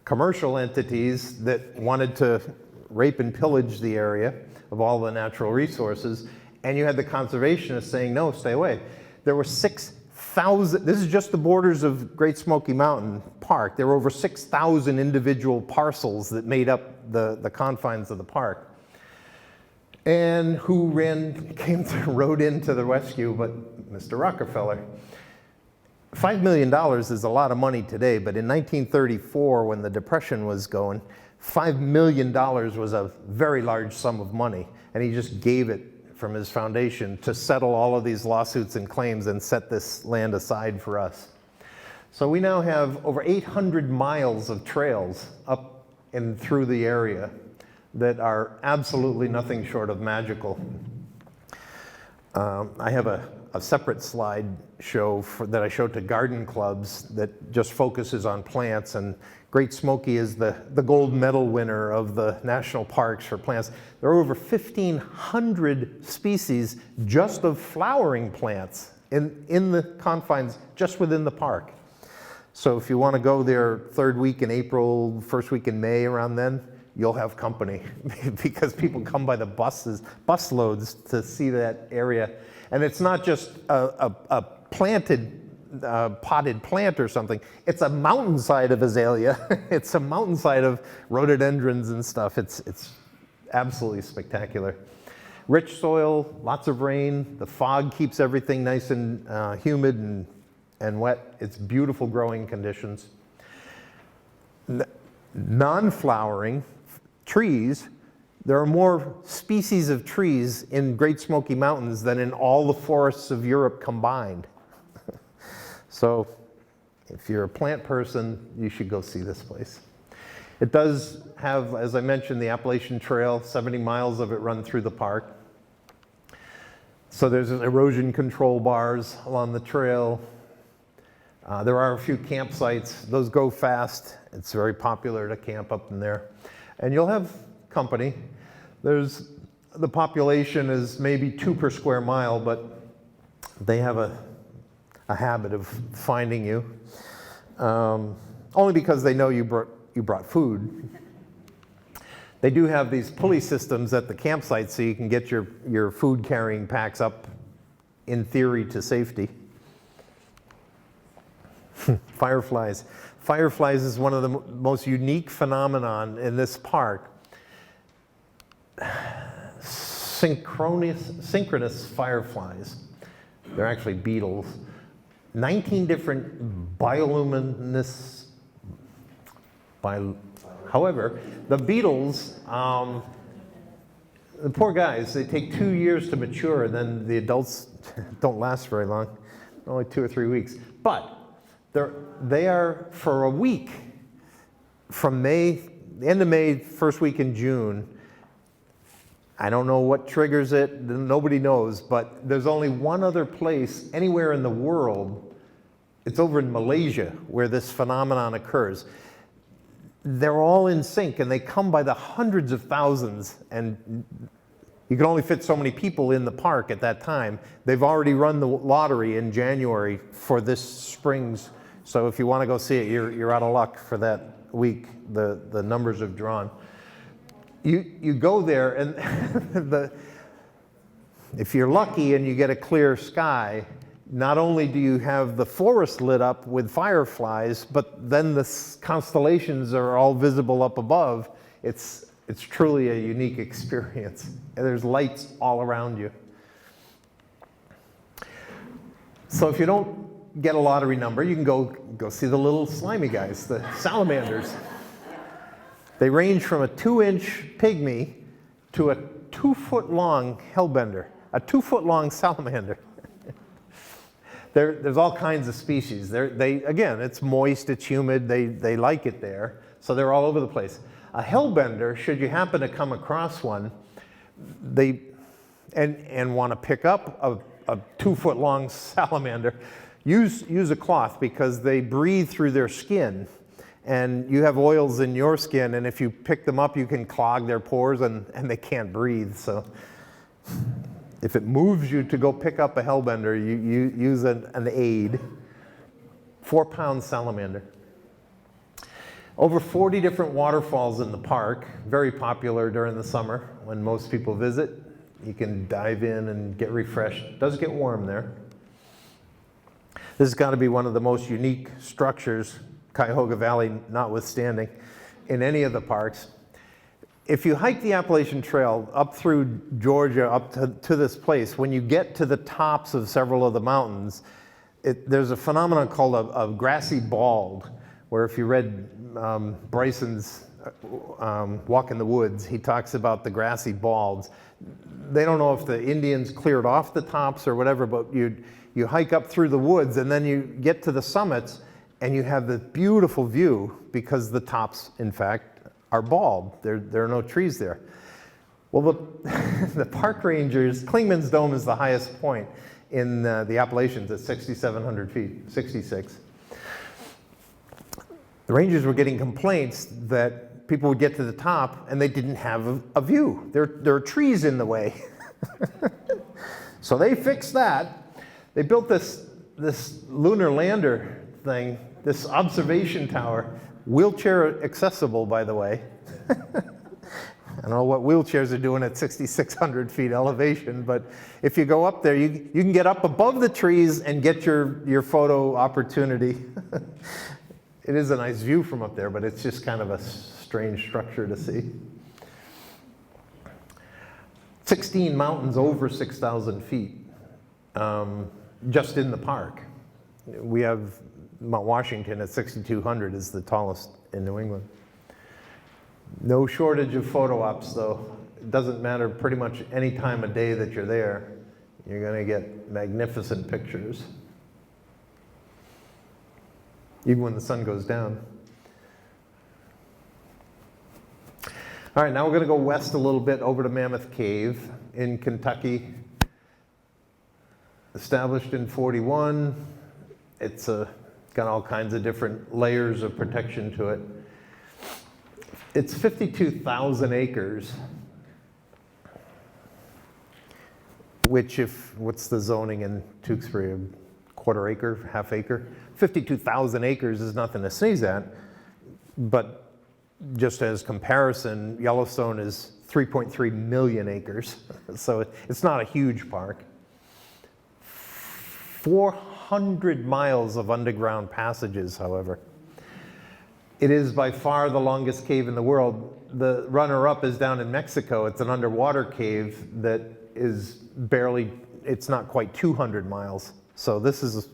commercial entities that wanted to rape and pillage the area of all the natural resources. And you had the conservationists saying, no, stay away. There were 6,000, this is just the borders of Great Smoky Mountain Park. There were over 6,000 individual parcels that made up the confines of the park. And who rode into the rescue but Mr. Rockefeller. $5 million is a lot of money today, but in 1934, when the Depression was going, $5 million was a very large sum of money, and he just gave it from his foundation to settle all of these lawsuits and claims and set this land aside for us. So we now have over 800 miles of trails up and through the area that are absolutely nothing short of magical. I have a separate slide that I show to garden clubs that just focuses on plants, and Great Smoky is the gold medal winner of the national parks for plants. There are over 1,500 species just of flowering plants in the confines, just within the park. So if you want to go there third week in April, first week in May, around then, you'll have company because people come by the busloads to see that area. And it's not just a planted potted plant or something. It's a mountainside of azalea. It's a mountainside of rhododendrons and stuff. It's absolutely spectacular. Rich soil, lots of rain. The fog keeps everything nice and humid and wet. It's beautiful growing conditions. Non-flowering trees There are more species of trees in Great Smoky Mountains than in all the forests of Europe combined. So if you're a plant person, you should go see this place. It does have, as I mentioned, the Appalachian Trail, 70 miles of it run through the park. So there's erosion control bars along the trail. There are a few campsites. Those go fast. It's very popular to camp up in there. And you'll have company. The population is maybe 2 per square mile, but they have a habit of finding you. Only because they know you brought food. They do have these pulley systems at the campsite so you can get your food carrying packs up, in theory, to safety. Fireflies. Fireflies is one of the most unique phenomenon in this park. Synchronous fireflies. They're actually beetles. 19 different bioluminescent. However, the beetles, the poor guys, they take 2 years to mature, and then the adults don't last very long, only 2 or 3 weeks. But they are for a week, from May, the end of May, first week in June. I don't know what triggers it, nobody knows, but there's only one other place anywhere in the world, it's over in Malaysia, where this phenomenon occurs. They're all in sync, and they come by the hundreds of thousands, and you can only fit so many people in the park at that time. They've already run the lottery in January for this spring's, so if you want to go see it, you're out of luck for that week. The numbers have drawn. You go there, and if you're lucky and you get a clear sky, not only do you have the forest lit up with fireflies, but then the constellations are all visible up above. It's truly a unique experience. And there's lights all around you. So if you don't get a lottery number, you can go see the little slimy guys, the salamanders. They range from a 2-inch pygmy to a 2-foot-long hellbender, a 2-foot-long salamander. There's all kinds of species. Again, it's moist, it's humid, they like it there, so they're all over the place. A hellbender, should you happen to come across one, and want to pick up a 2-foot-long salamander, use a cloth, because they breathe through their skin. And you have oils in your skin, and if you pick them up, you can clog their pores, and they can't breathe. So if it moves you to go pick up a hellbender, you use an aid. 4-pound salamander. Over 40 different waterfalls in the park, very popular during the summer when most people visit. You can dive in and get refreshed. It does get warm there. This has got to be one of the most unique structures, Cuyahoga Valley notwithstanding, in any of the parks. If you hike the Appalachian Trail up through Georgia, up to this place, when you get to the tops of several of the mountains, there's a phenomenon called a grassy bald, where if you read Bryson's Walk in the Woods, he talks about the grassy balds. They don't know if the Indians cleared off the tops or whatever, but you hike up through the woods, and then you get to the summits, and you have this beautiful view because the tops, in fact, are bald. There are no trees there. Well, the park rangers, Clingman's Dome is the highest point in the Appalachians at 6,700 feet, 66. The rangers were getting complaints that people would get to the top and they didn't have a view. There are trees in the way. So they fixed that. They built this lunar lander thing, this observation tower, wheelchair accessible, by the way. I don't know what wheelchairs are doing at 6,600 feet elevation, but if you go up there, you can get up above the trees and get your photo opportunity. It is a nice view from up there, but it's just kind of a strange structure to see. 16 mountains over 6,000 feet, just in the park. We have Mount Washington at 6,200 is the tallest in New England. No shortage of photo ops, though. It doesn't matter pretty much any time of day that you're there, you're going to get magnificent pictures. Even when the sun goes down. All right, now we're going to go west a little bit over to Mammoth Cave in Kentucky. Established in 41. It's got all kinds of different layers of protection to it. It's 52,000 acres, which what's the zoning in Tewksbury? A quarter acre, half acre? 52,000 acres is nothing to sneeze at, but just as comparison, Yellowstone is 3.3 million acres, so it's not a huge park. 400 miles of underground passages, however. It is by far the longest cave in the world. The runner-up is down in Mexico. It's an underwater cave that is it's not quite 200 miles. So this is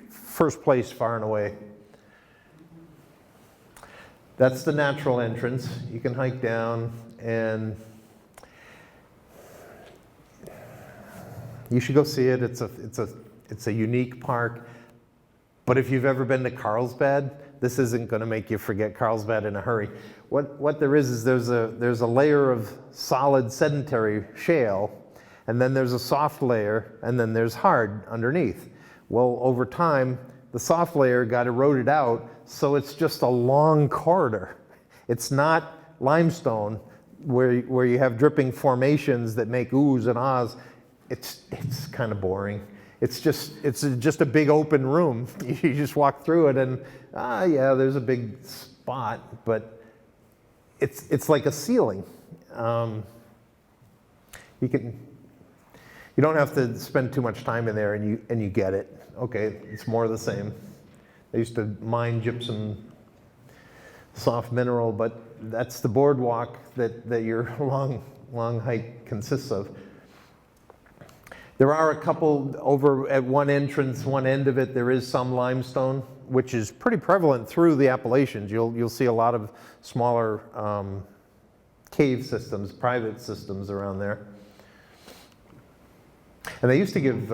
first place far and away. That's the natural entrance. You can hike down, and you should go see it. It's a unique park. But if you've ever been to Carlsbad, this isn't going to make you forget Carlsbad in a hurry. What there is there's a layer of solid sedentary shale, and then there's a soft layer, and then there's hard underneath. Well, over time, the soft layer got eroded out, so it's just a long corridor. It's not limestone where you have dripping formations that make oohs and ahs. It's kind of boring. It's just a big open room. You just walk through it and, yeah, there's a big spot, but it's like a ceiling. You don't have to spend too much time in there, and you get it. Okay, it's more of the same. They used to mine gypsum, soft mineral, but that's the boardwalk that your long hike consists of. There are a couple over at one entrance, one end of it, there is some limestone, which is pretty prevalent through the Appalachians. You'll see a lot of smaller cave systems, private systems around there. And they used to give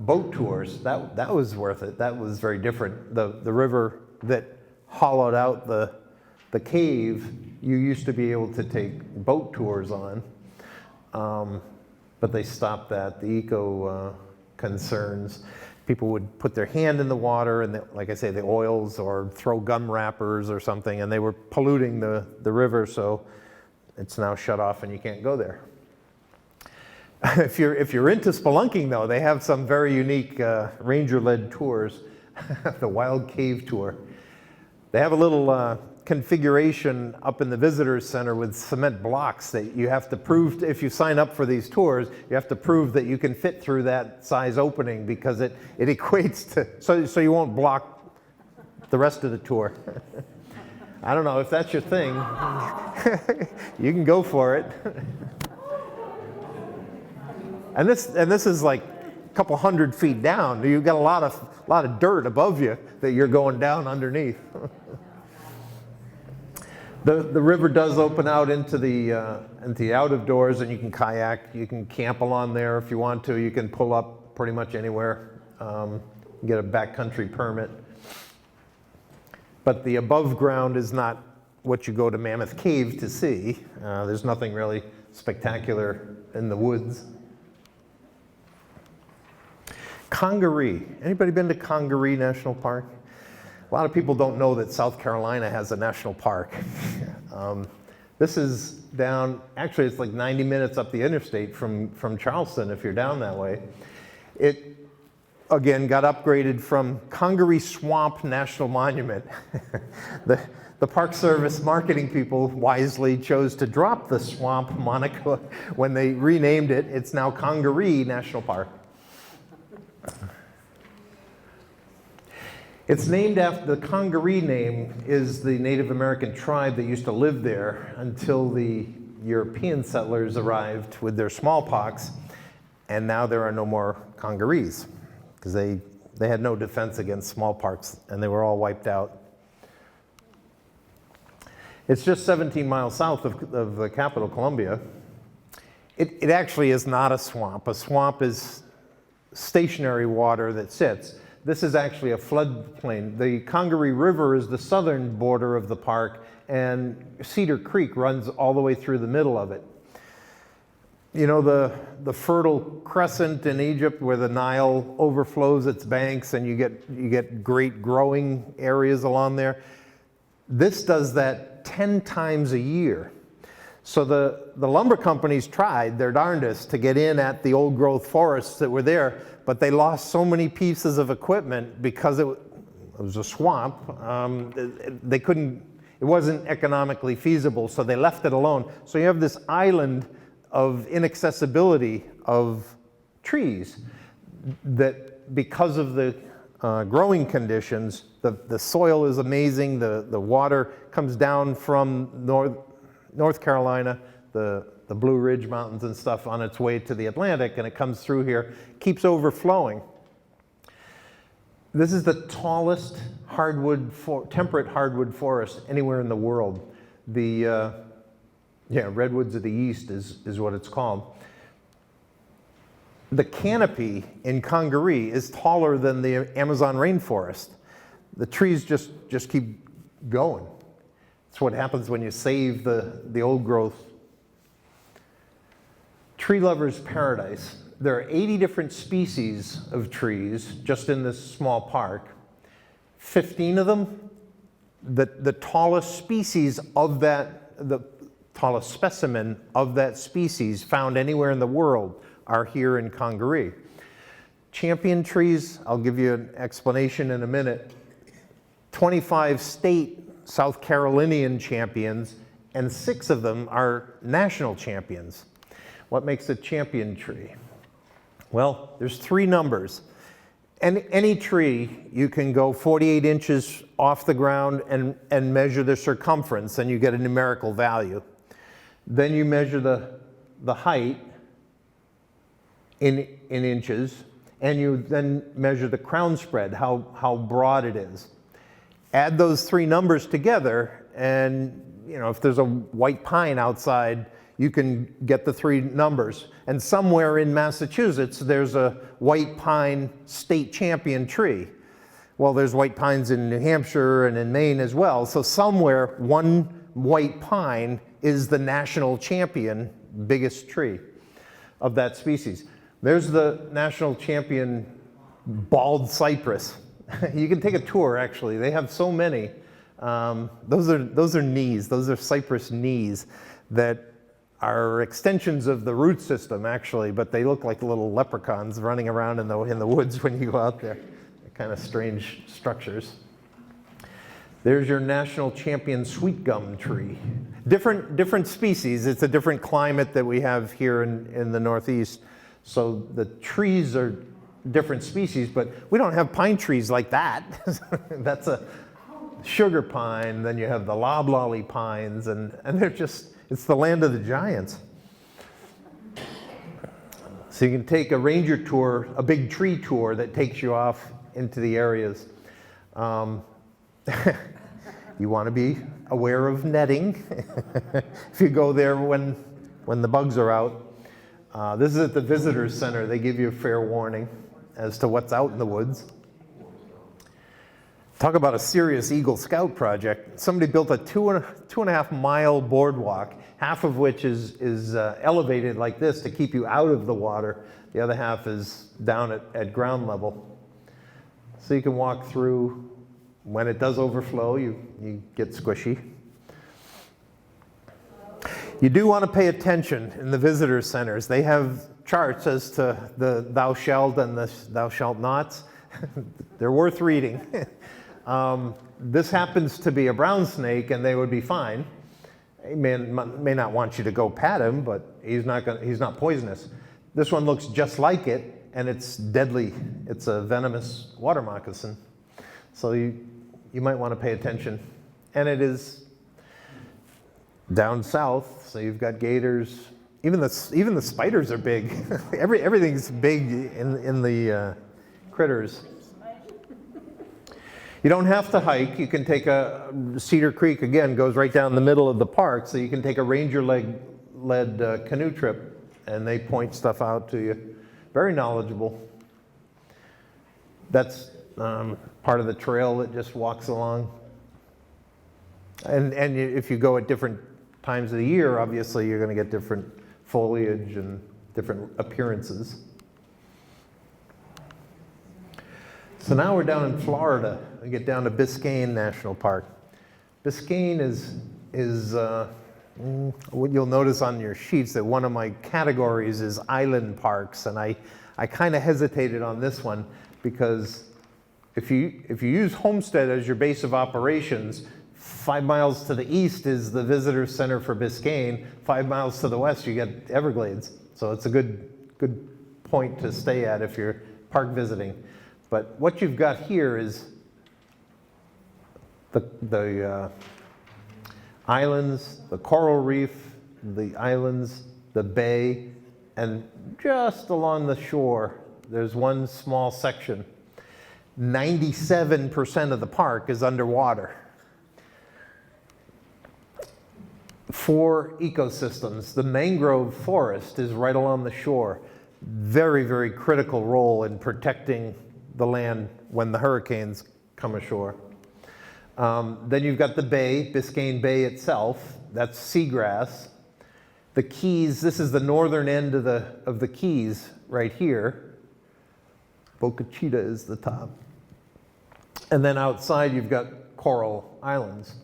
boat tours. That was worth it. That was very different. The river that hollowed out the cave, you used to be able to take boat tours on. But they stopped that. The eco concerns. People would put their hand in the water and, like I say, the oils, or throw gum wrappers or something, and they were polluting the river, so it's now shut off and you can't go there. If you're into spelunking, though, they have some very unique ranger-led tours, the Wild Cave Tour. They have a little configuration up in the visitor's center with cement blocks that you have to prove, if you sign up for these tours, you have to prove that you can fit through that size opening, because it equates to, so you won't block the rest of the tour. I don't know if that's your thing. You can go for it. And this is like a couple 100 feet down. You've got a lot of dirt above you that you're going down underneath. The river does open out into the out of doors, and you can kayak. You can camp along there if you want to. You can pull up pretty much anywhere. Get a backcountry permit. But the above ground is not what you go to Mammoth Cave to see. There's nothing really spectacular in the woods. Congaree. Anybody been to Congaree National Park? A lot of people don't know that South Carolina has a national park. This is down, actually it's like 90 minutes up the interstate from Charleston if you're down that way. It, again, got upgraded from Congaree Swamp National Monument. The Park Service marketing people wisely chose to drop the swamp moniker when they renamed it. It's now Congaree National Park. It's named after, the Congaree name is the Native American tribe that used to live there until the European settlers arrived with their smallpox, and now there are no more Congarees, because they had no defense against smallpox, and they were all wiped out. It's just 17 miles south of the capital, Columbia. It actually is not a swamp. A swamp is stationary water that sits. This is actually a floodplain. The Congaree River is the southern border of the park, and Cedar Creek runs all the way through the middle of it. You know the Fertile Crescent in Egypt where the Nile overflows its banks and you get great growing areas along there? This does that 10 times a year. So the lumber companies tried their darndest to get in at the old growth forests that were there, but they lost so many pieces of equipment because it was a swamp. They couldn't, it wasn't economically feasible, so they left it alone. So you have this island of inaccessibility of trees that because of the growing conditions, the soil is amazing, the water comes down from North Carolina, the Blue Ridge Mountains and stuff on its way to the Atlantic, and it comes through here, keeps overflowing. This is the tallest temperate hardwood forest anywhere in the world. The Redwoods of the East is what it's called. The canopy in Congaree is taller than the Amazon rainforest. The trees just keep going. It's what happens when you save the old growth. Tree lover's paradise. There are 80 different species of trees just in this small park. 15 of them, the tallest species of the tallest specimen of that species found anywhere in the world are here in Congaree. Champion trees, I'll give you an explanation in a minute. 25 state South Carolinian champions, and 6 of them are national champions. What makes a champion tree? Well, there's 3 numbers. Any tree, you can go 48 inches off the ground and measure the circumference, and you get a numerical value. Then you measure the height in inches, and you then measure the crown spread, how broad it is. Add those 3 numbers together, and if there's a white pine outside, you can get the 3 numbers. And somewhere in Massachusetts, there's a white pine state champion tree. Well, there's white pines in New Hampshire and in Maine as well. So somewhere, one white pine is the national champion, biggest tree of that species. There's the national champion bald cypress. You can take a tour, actually. They have so many. Those are knees. Those are cypress knees that are extensions of the root system, actually, but they look like little leprechauns running around in the woods when you go out there. They're kind of strange structures. There's your national champion sweet gum tree. Different species. It's a different climate that we have here in the Northeast. So the trees are different species, but we don't have pine trees like that. That's a sugar pine, then you have the loblolly pines, and they're just, it's the land of the giants. So you can take a ranger tour, a big tree tour that takes you off into the areas. You want to be aware of netting if you go there when the bugs are out. This is at the Visitors Center. They give you a fair warning as to what's out in the woods. Talk about a serious Eagle Scout project. Somebody built a 2.5 mile boardwalk, half of which is elevated like this to keep you out of the water. The other half is down at ground level. So you can walk through. When it does overflow, you get squishy. You do want to pay attention in the visitor centers. They have charts as to the thou shalt and the thou shalt nots. They're worth reading. This happens to be a brown snake, and they would be fine. He may not want you to go pat him, but he's not poisonous. This one looks just like it, and it's deadly. It's a venomous water moccasin. So you might want to pay attention. And it is down south, so you've got gators. Even the spiders are big. Everything's big in the critters. You don't have to hike. You can take Cedar Creek, again, goes right down the middle of the park, so you can take a ranger-led canoe trip and they point stuff out to you. Very knowledgeable. That's part of the trail that just walks along. And if you go at different times of the year, obviously you're going to get different foliage and different appearances. So now we're down in Florida. We get down to Biscayne National Park. Biscayne is what you'll notice on your sheets that one of my categories is island parks, and I kind of hesitated on this one because if you use Homestead as your base of operations, 5 miles to the east is the visitor center for Biscayne. 5 miles to the west, you get Everglades. So it's a good point to stay at if you're park visiting. But what you've got here is the islands, the coral reef, the islands, the bay, and just along the shore, there's one small section. 97% of the park is underwater. 4 ecosystems. The mangrove forest is right along the shore. Very, very critical role in protecting the land when the hurricanes come ashore. Then you've got the bay, Biscayne Bay itself. That's seagrass. The Keys, this is the northern end of the Keys right here. Boca Chica is the top. And then outside you've got coral islands,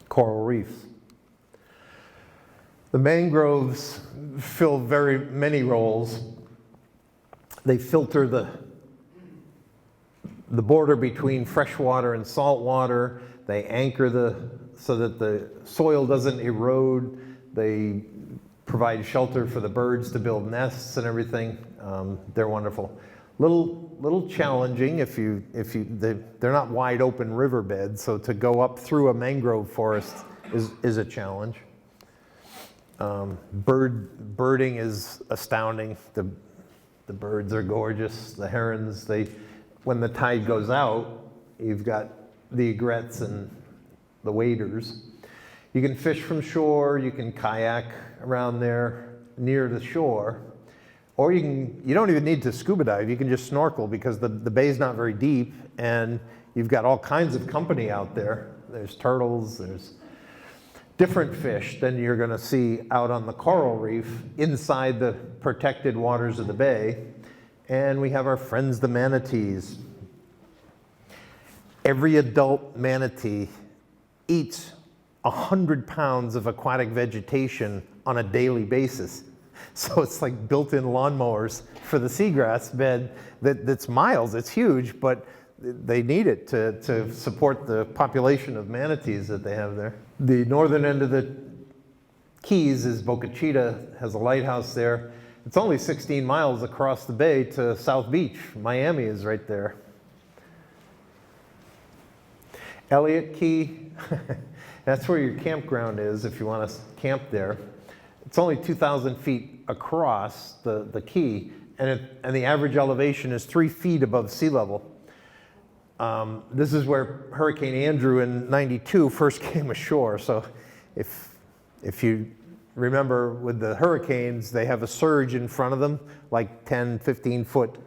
coral reefs. The mangroves fill very many roles. They filter the border between freshwater and saltwater. They anchor so that the soil doesn't erode. They provide shelter for the birds to build nests and everything. They're wonderful. Little challenging they're not wide open riverbeds, so to go up through a mangrove forest is a challenge. Birding is astounding. The birds are gorgeous. The herons, when the tide goes out, you've got the egrets and the waders. You can fish from shore, you can kayak around there near the shore, or you don't even need to scuba dive, you can just snorkel because the bay's not very deep and you've got all kinds of company out there. There's turtles, there's different fish than you're gonna see out on the coral reef inside the protected waters of the bay. And we have our friends, the manatees. Every adult manatee eats 100 pounds of aquatic vegetation on a daily basis. So it's like built-in lawnmowers for the seagrass bed that's miles, it's huge, but they need it to support the population of manatees that they have there. The northern end of the Keys is Boca Chica, has a lighthouse there. It's only 16 miles across the bay to South Beach. Miami is right there. Elliott Key, that's where your campground is if you want to camp there. It's only 2,000 feet across the key, and the average elevation is 3 feet above sea level. This is where Hurricane Andrew in '92 first came ashore. So if you remember with the hurricanes, they have a surge in front of them, like 10, 15 foot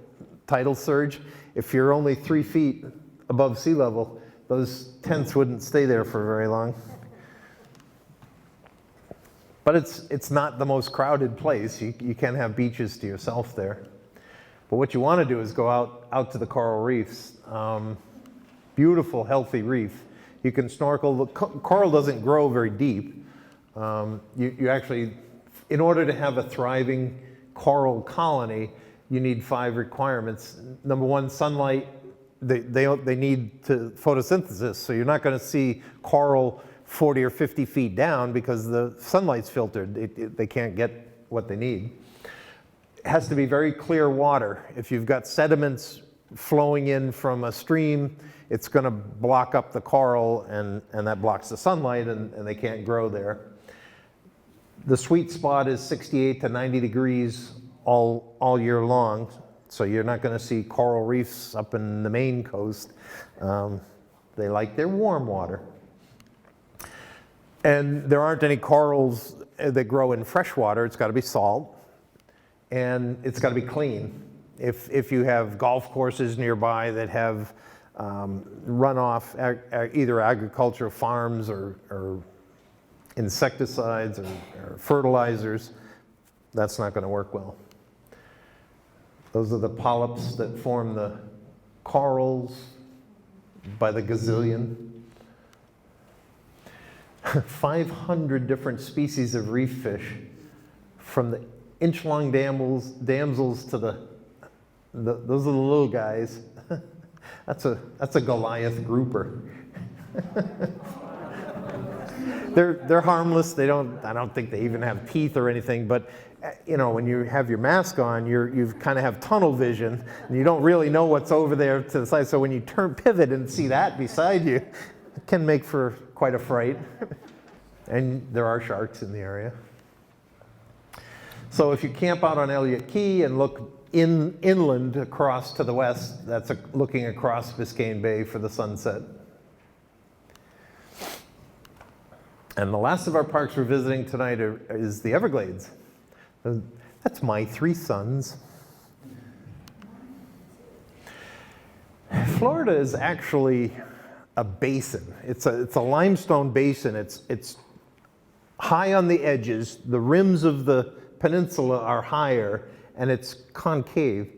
tidal surge. If you're only 3 feet above sea level, those tents wouldn't stay there for very long. But it's not the most crowded place. You can't have beaches to yourself there. But what you want to do is go out to the coral reefs. Beautiful, healthy reef. You can snorkel. The coral doesn't grow very deep. You actually, in order to have a thriving coral colony, you need 5 requirements. Number 1, sunlight. They need photosynthesis, so you're not going to see coral 40 or 50 feet down because the sunlight's filtered. They can't get what they need. It has to be very clear water. If you've got sediments flowing in from a stream, it's going to block up the coral, and that blocks the sunlight, and they can't grow there. The sweet spot is 68 to 90 degrees all year long, so you're not going to see coral reefs up in the Maine coast. They like their warm water. And there aren't any corals that grow in fresh water, it's got to be salt, and it's got to be clean. If you have golf courses nearby that have runoff, either agricultural farms or insecticides or fertilizers, that's not going to work well. Those are the polyps that form the corals by the gazillion. 500 different species of reef fish, from the inch-long damsels to those are the little guys. That's a Goliath grouper. They're harmless. I don't think they even have teeth or anything. But you know, when you have your mask on, you kind of have tunnel vision, and you don't really know what's over there to the side. So when you pivot and see that beside you, it can make for quite a fright. And there are sharks in the area. So if you camp out on Elliott Key and look inland across to the west, that's looking across Biscayne Bay for the sunset. And the last of our parks we're visiting tonight is the Everglades. That's my 3 sons. Florida is actually a basin. It's a limestone basin. It's high on the edges. The rims of the peninsula are higher, and it's concave.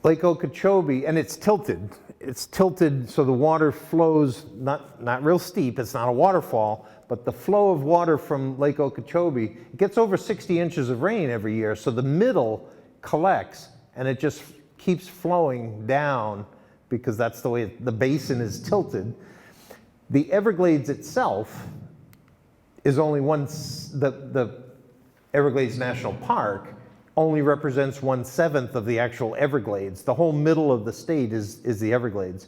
Lake Okeechobee, and it's tilted. It's tilted so the water flows, not real steep, it's not a waterfall, but the flow of water from Lake Okeechobee, it gets over 60 inches of rain every year, so the middle collects, and it just keeps flowing down because that's the way the basin is tilted. The Everglades itself is only the Everglades National Park only represents 1/7 of the actual Everglades. The whole middle of the state is the Everglades.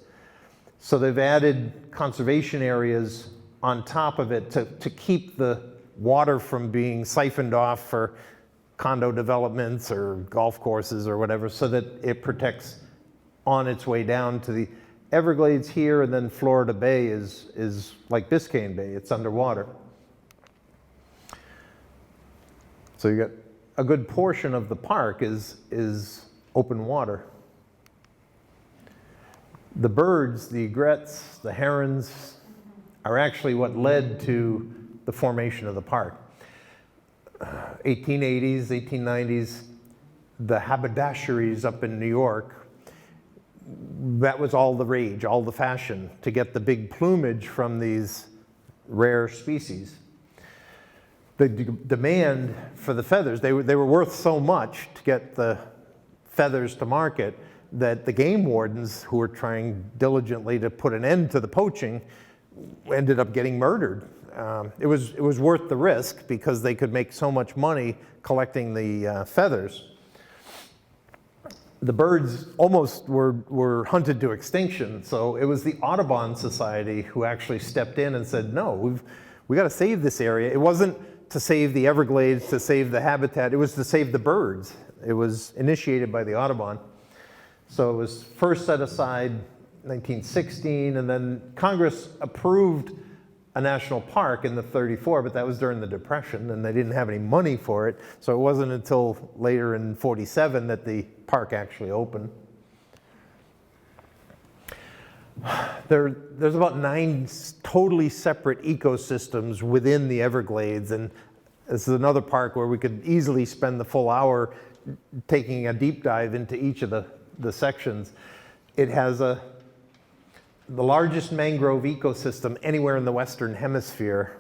So they've added conservation areas on top of it to keep the water from being siphoned off for condo developments or golf courses or whatever, so that it protects on its way down to the Everglades here, and then Florida Bay is like Biscayne Bay, it's underwater. So you got a good portion of the park is open water. The birds, the egrets, the herons are actually what led to the formation of the park. 1880s, 1890s, the haberdasheries up in New York, that was all the rage, all the fashion, to get the big plumage from these rare species. The demand for the feathers, they were worth so much to get the feathers to market that the game wardens, who were trying diligently to put an end to the poaching, ended up getting murdered. It was worth the risk because they could make so much money collecting the feathers. The birds almost were hunted to extinction, so it was the Audubon Society who actually stepped in and said, no, we got to save this area. It wasn't to save the Everglades, to save the habitat, it was to save the birds. It was initiated by the Audubon. So it was first set aside 1916, and then Congress approved a national park in the 34, but that was during the Depression, and they didn't have any money for it. So it wasn't until later in 47 that the park actually opened. There's about 9 totally separate ecosystems within the Everglades, and this is another park where we could easily spend the full hour taking a deep dive into each of the sections. It has the largest mangrove ecosystem anywhere in the Western Hemisphere.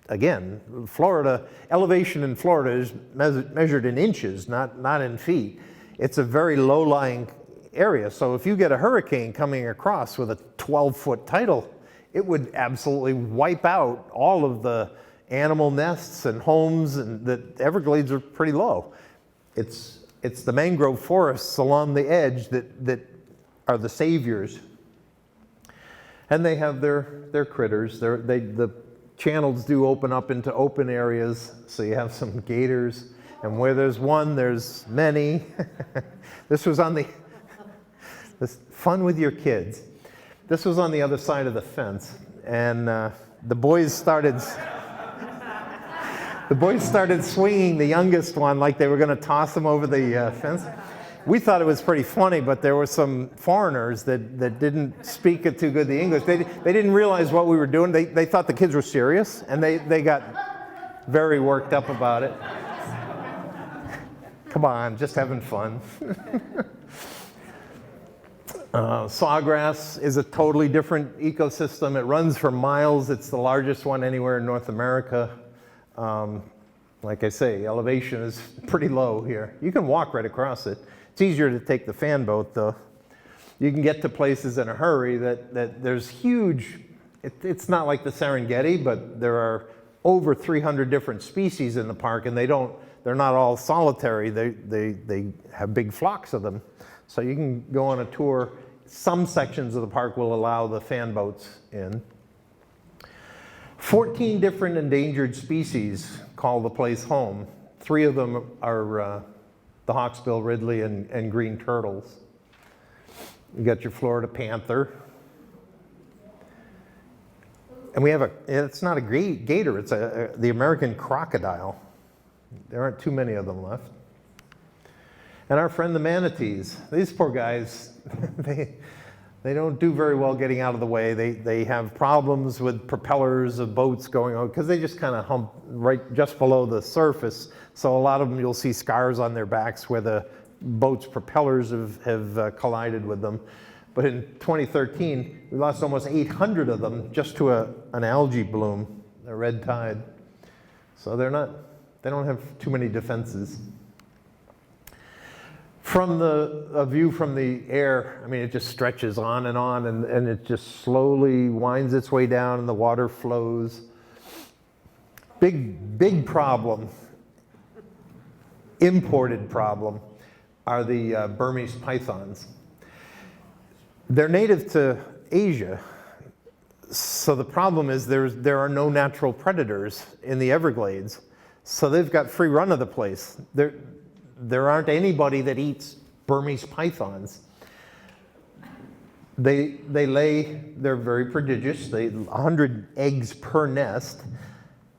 Again, Florida, elevation in Florida is measured in inches, not in feet. It's a very low-lying area, so if you get a hurricane coming across with a 12-foot tidal, it would absolutely wipe out all of the animal nests and homes, and the Everglades are pretty low. It's the mangrove forests along the edge that are the saviors. And they have their critters. The channels do open up into open areas, so you have some gators, and where there's one, there's many. This was on this fun with your kids. This was on the other side of the fence, and the boys started swinging the youngest one like they were going to toss him over the fence. We thought it was pretty funny, but there were some foreigners that didn't speak too good the English. They didn't realize what we were doing. They thought the kids were serious, and they got very worked up about it. Come on, just having fun. Sawgrass is a totally different ecosystem. It runs for miles. It's the largest one anywhere in North America. Like I say, elevation is pretty low here. You can walk right across it. It's easier to take the fan boat, though. You can get to places in a hurry that there's huge, it's not like the Serengeti, but there are over 300 different species in the park, and they're not all solitary. They have big flocks of them. So you can go on a tour. Some sections of the park will allow the fan boats in. 14 different endangered species call the place home. 3 of them are the hawksbill ridley and green turtles. You got your Florida panther. And we have it's not a gator, it's the American crocodile. There aren't too many of them left. And our friend the manatees. These poor guys, they don't do very well getting out of the way. They have problems with propellers of boats going on because they just kind of hump right just below the surface. So a lot of them, you'll see scars on their backs where the boat's propellers have collided with them. But in 2013, we lost almost 800 of them just to an algae bloom, a red tide. So they don't have too many defenses. From a view from the air, I mean, it just stretches on, and it just slowly winds its way down, and the water flows. Big problem, imported problem, are the Burmese pythons. They're native to Asia, so the problem is there are no natural predators in the Everglades, so they've got free run of the place. There aren't anybody that eats Burmese pythons. They're very prodigious. 100 eggs per nest.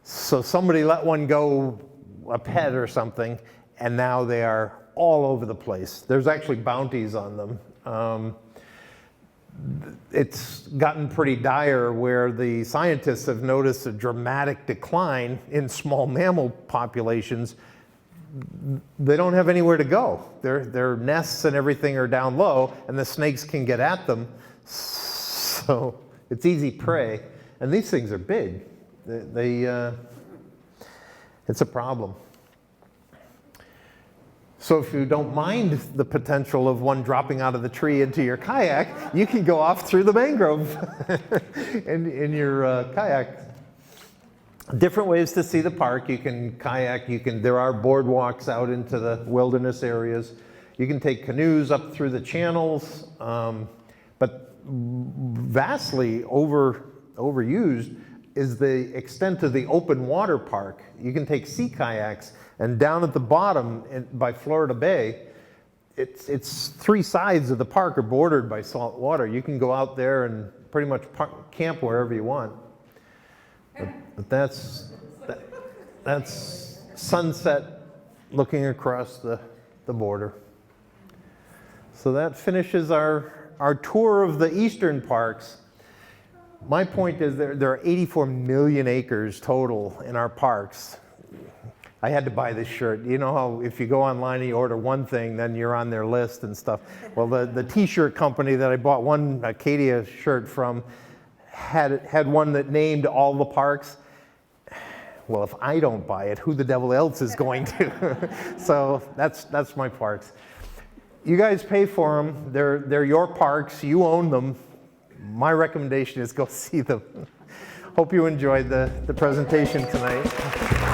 So somebody let one go, a pet or something, and now they are all over the place. There's actually bounties on them. It's gotten pretty dire where the scientists have noticed a dramatic decline in small mammal populations. They don't have anywhere to go. Their nests and everything are down low, and the snakes can get at them. So it's easy prey. And these things are big. It's a problem. So if you don't mind the potential of one dropping out of the tree into your kayak, you can go off through the mangrove in your kayak. Different ways to see the park. You can kayak, there are boardwalks out into the wilderness areas. You can take canoes up through the channels, but vastly overused is the extent of the open water park. You can take sea kayaks, and down at the bottom by Florida Bay, it's 3 sides of the park are bordered by salt water. You can go out there and pretty much camp wherever you want. But that's sunset looking across the border. So that finishes our tour of the eastern parks. My point is there are 84 million acres total in our parks. I had to buy this shirt. You know how if you go online and you order one thing, then you're on their list and stuff. Well, the t-shirt company that I bought one Acadia shirt from had one that named all the parks. Well, if I don't buy it, who the devil else is going to? So that's my parks. You guys pay for them. They're your parks. You own them. My recommendation is go see them. Hope you enjoyed the presentation tonight.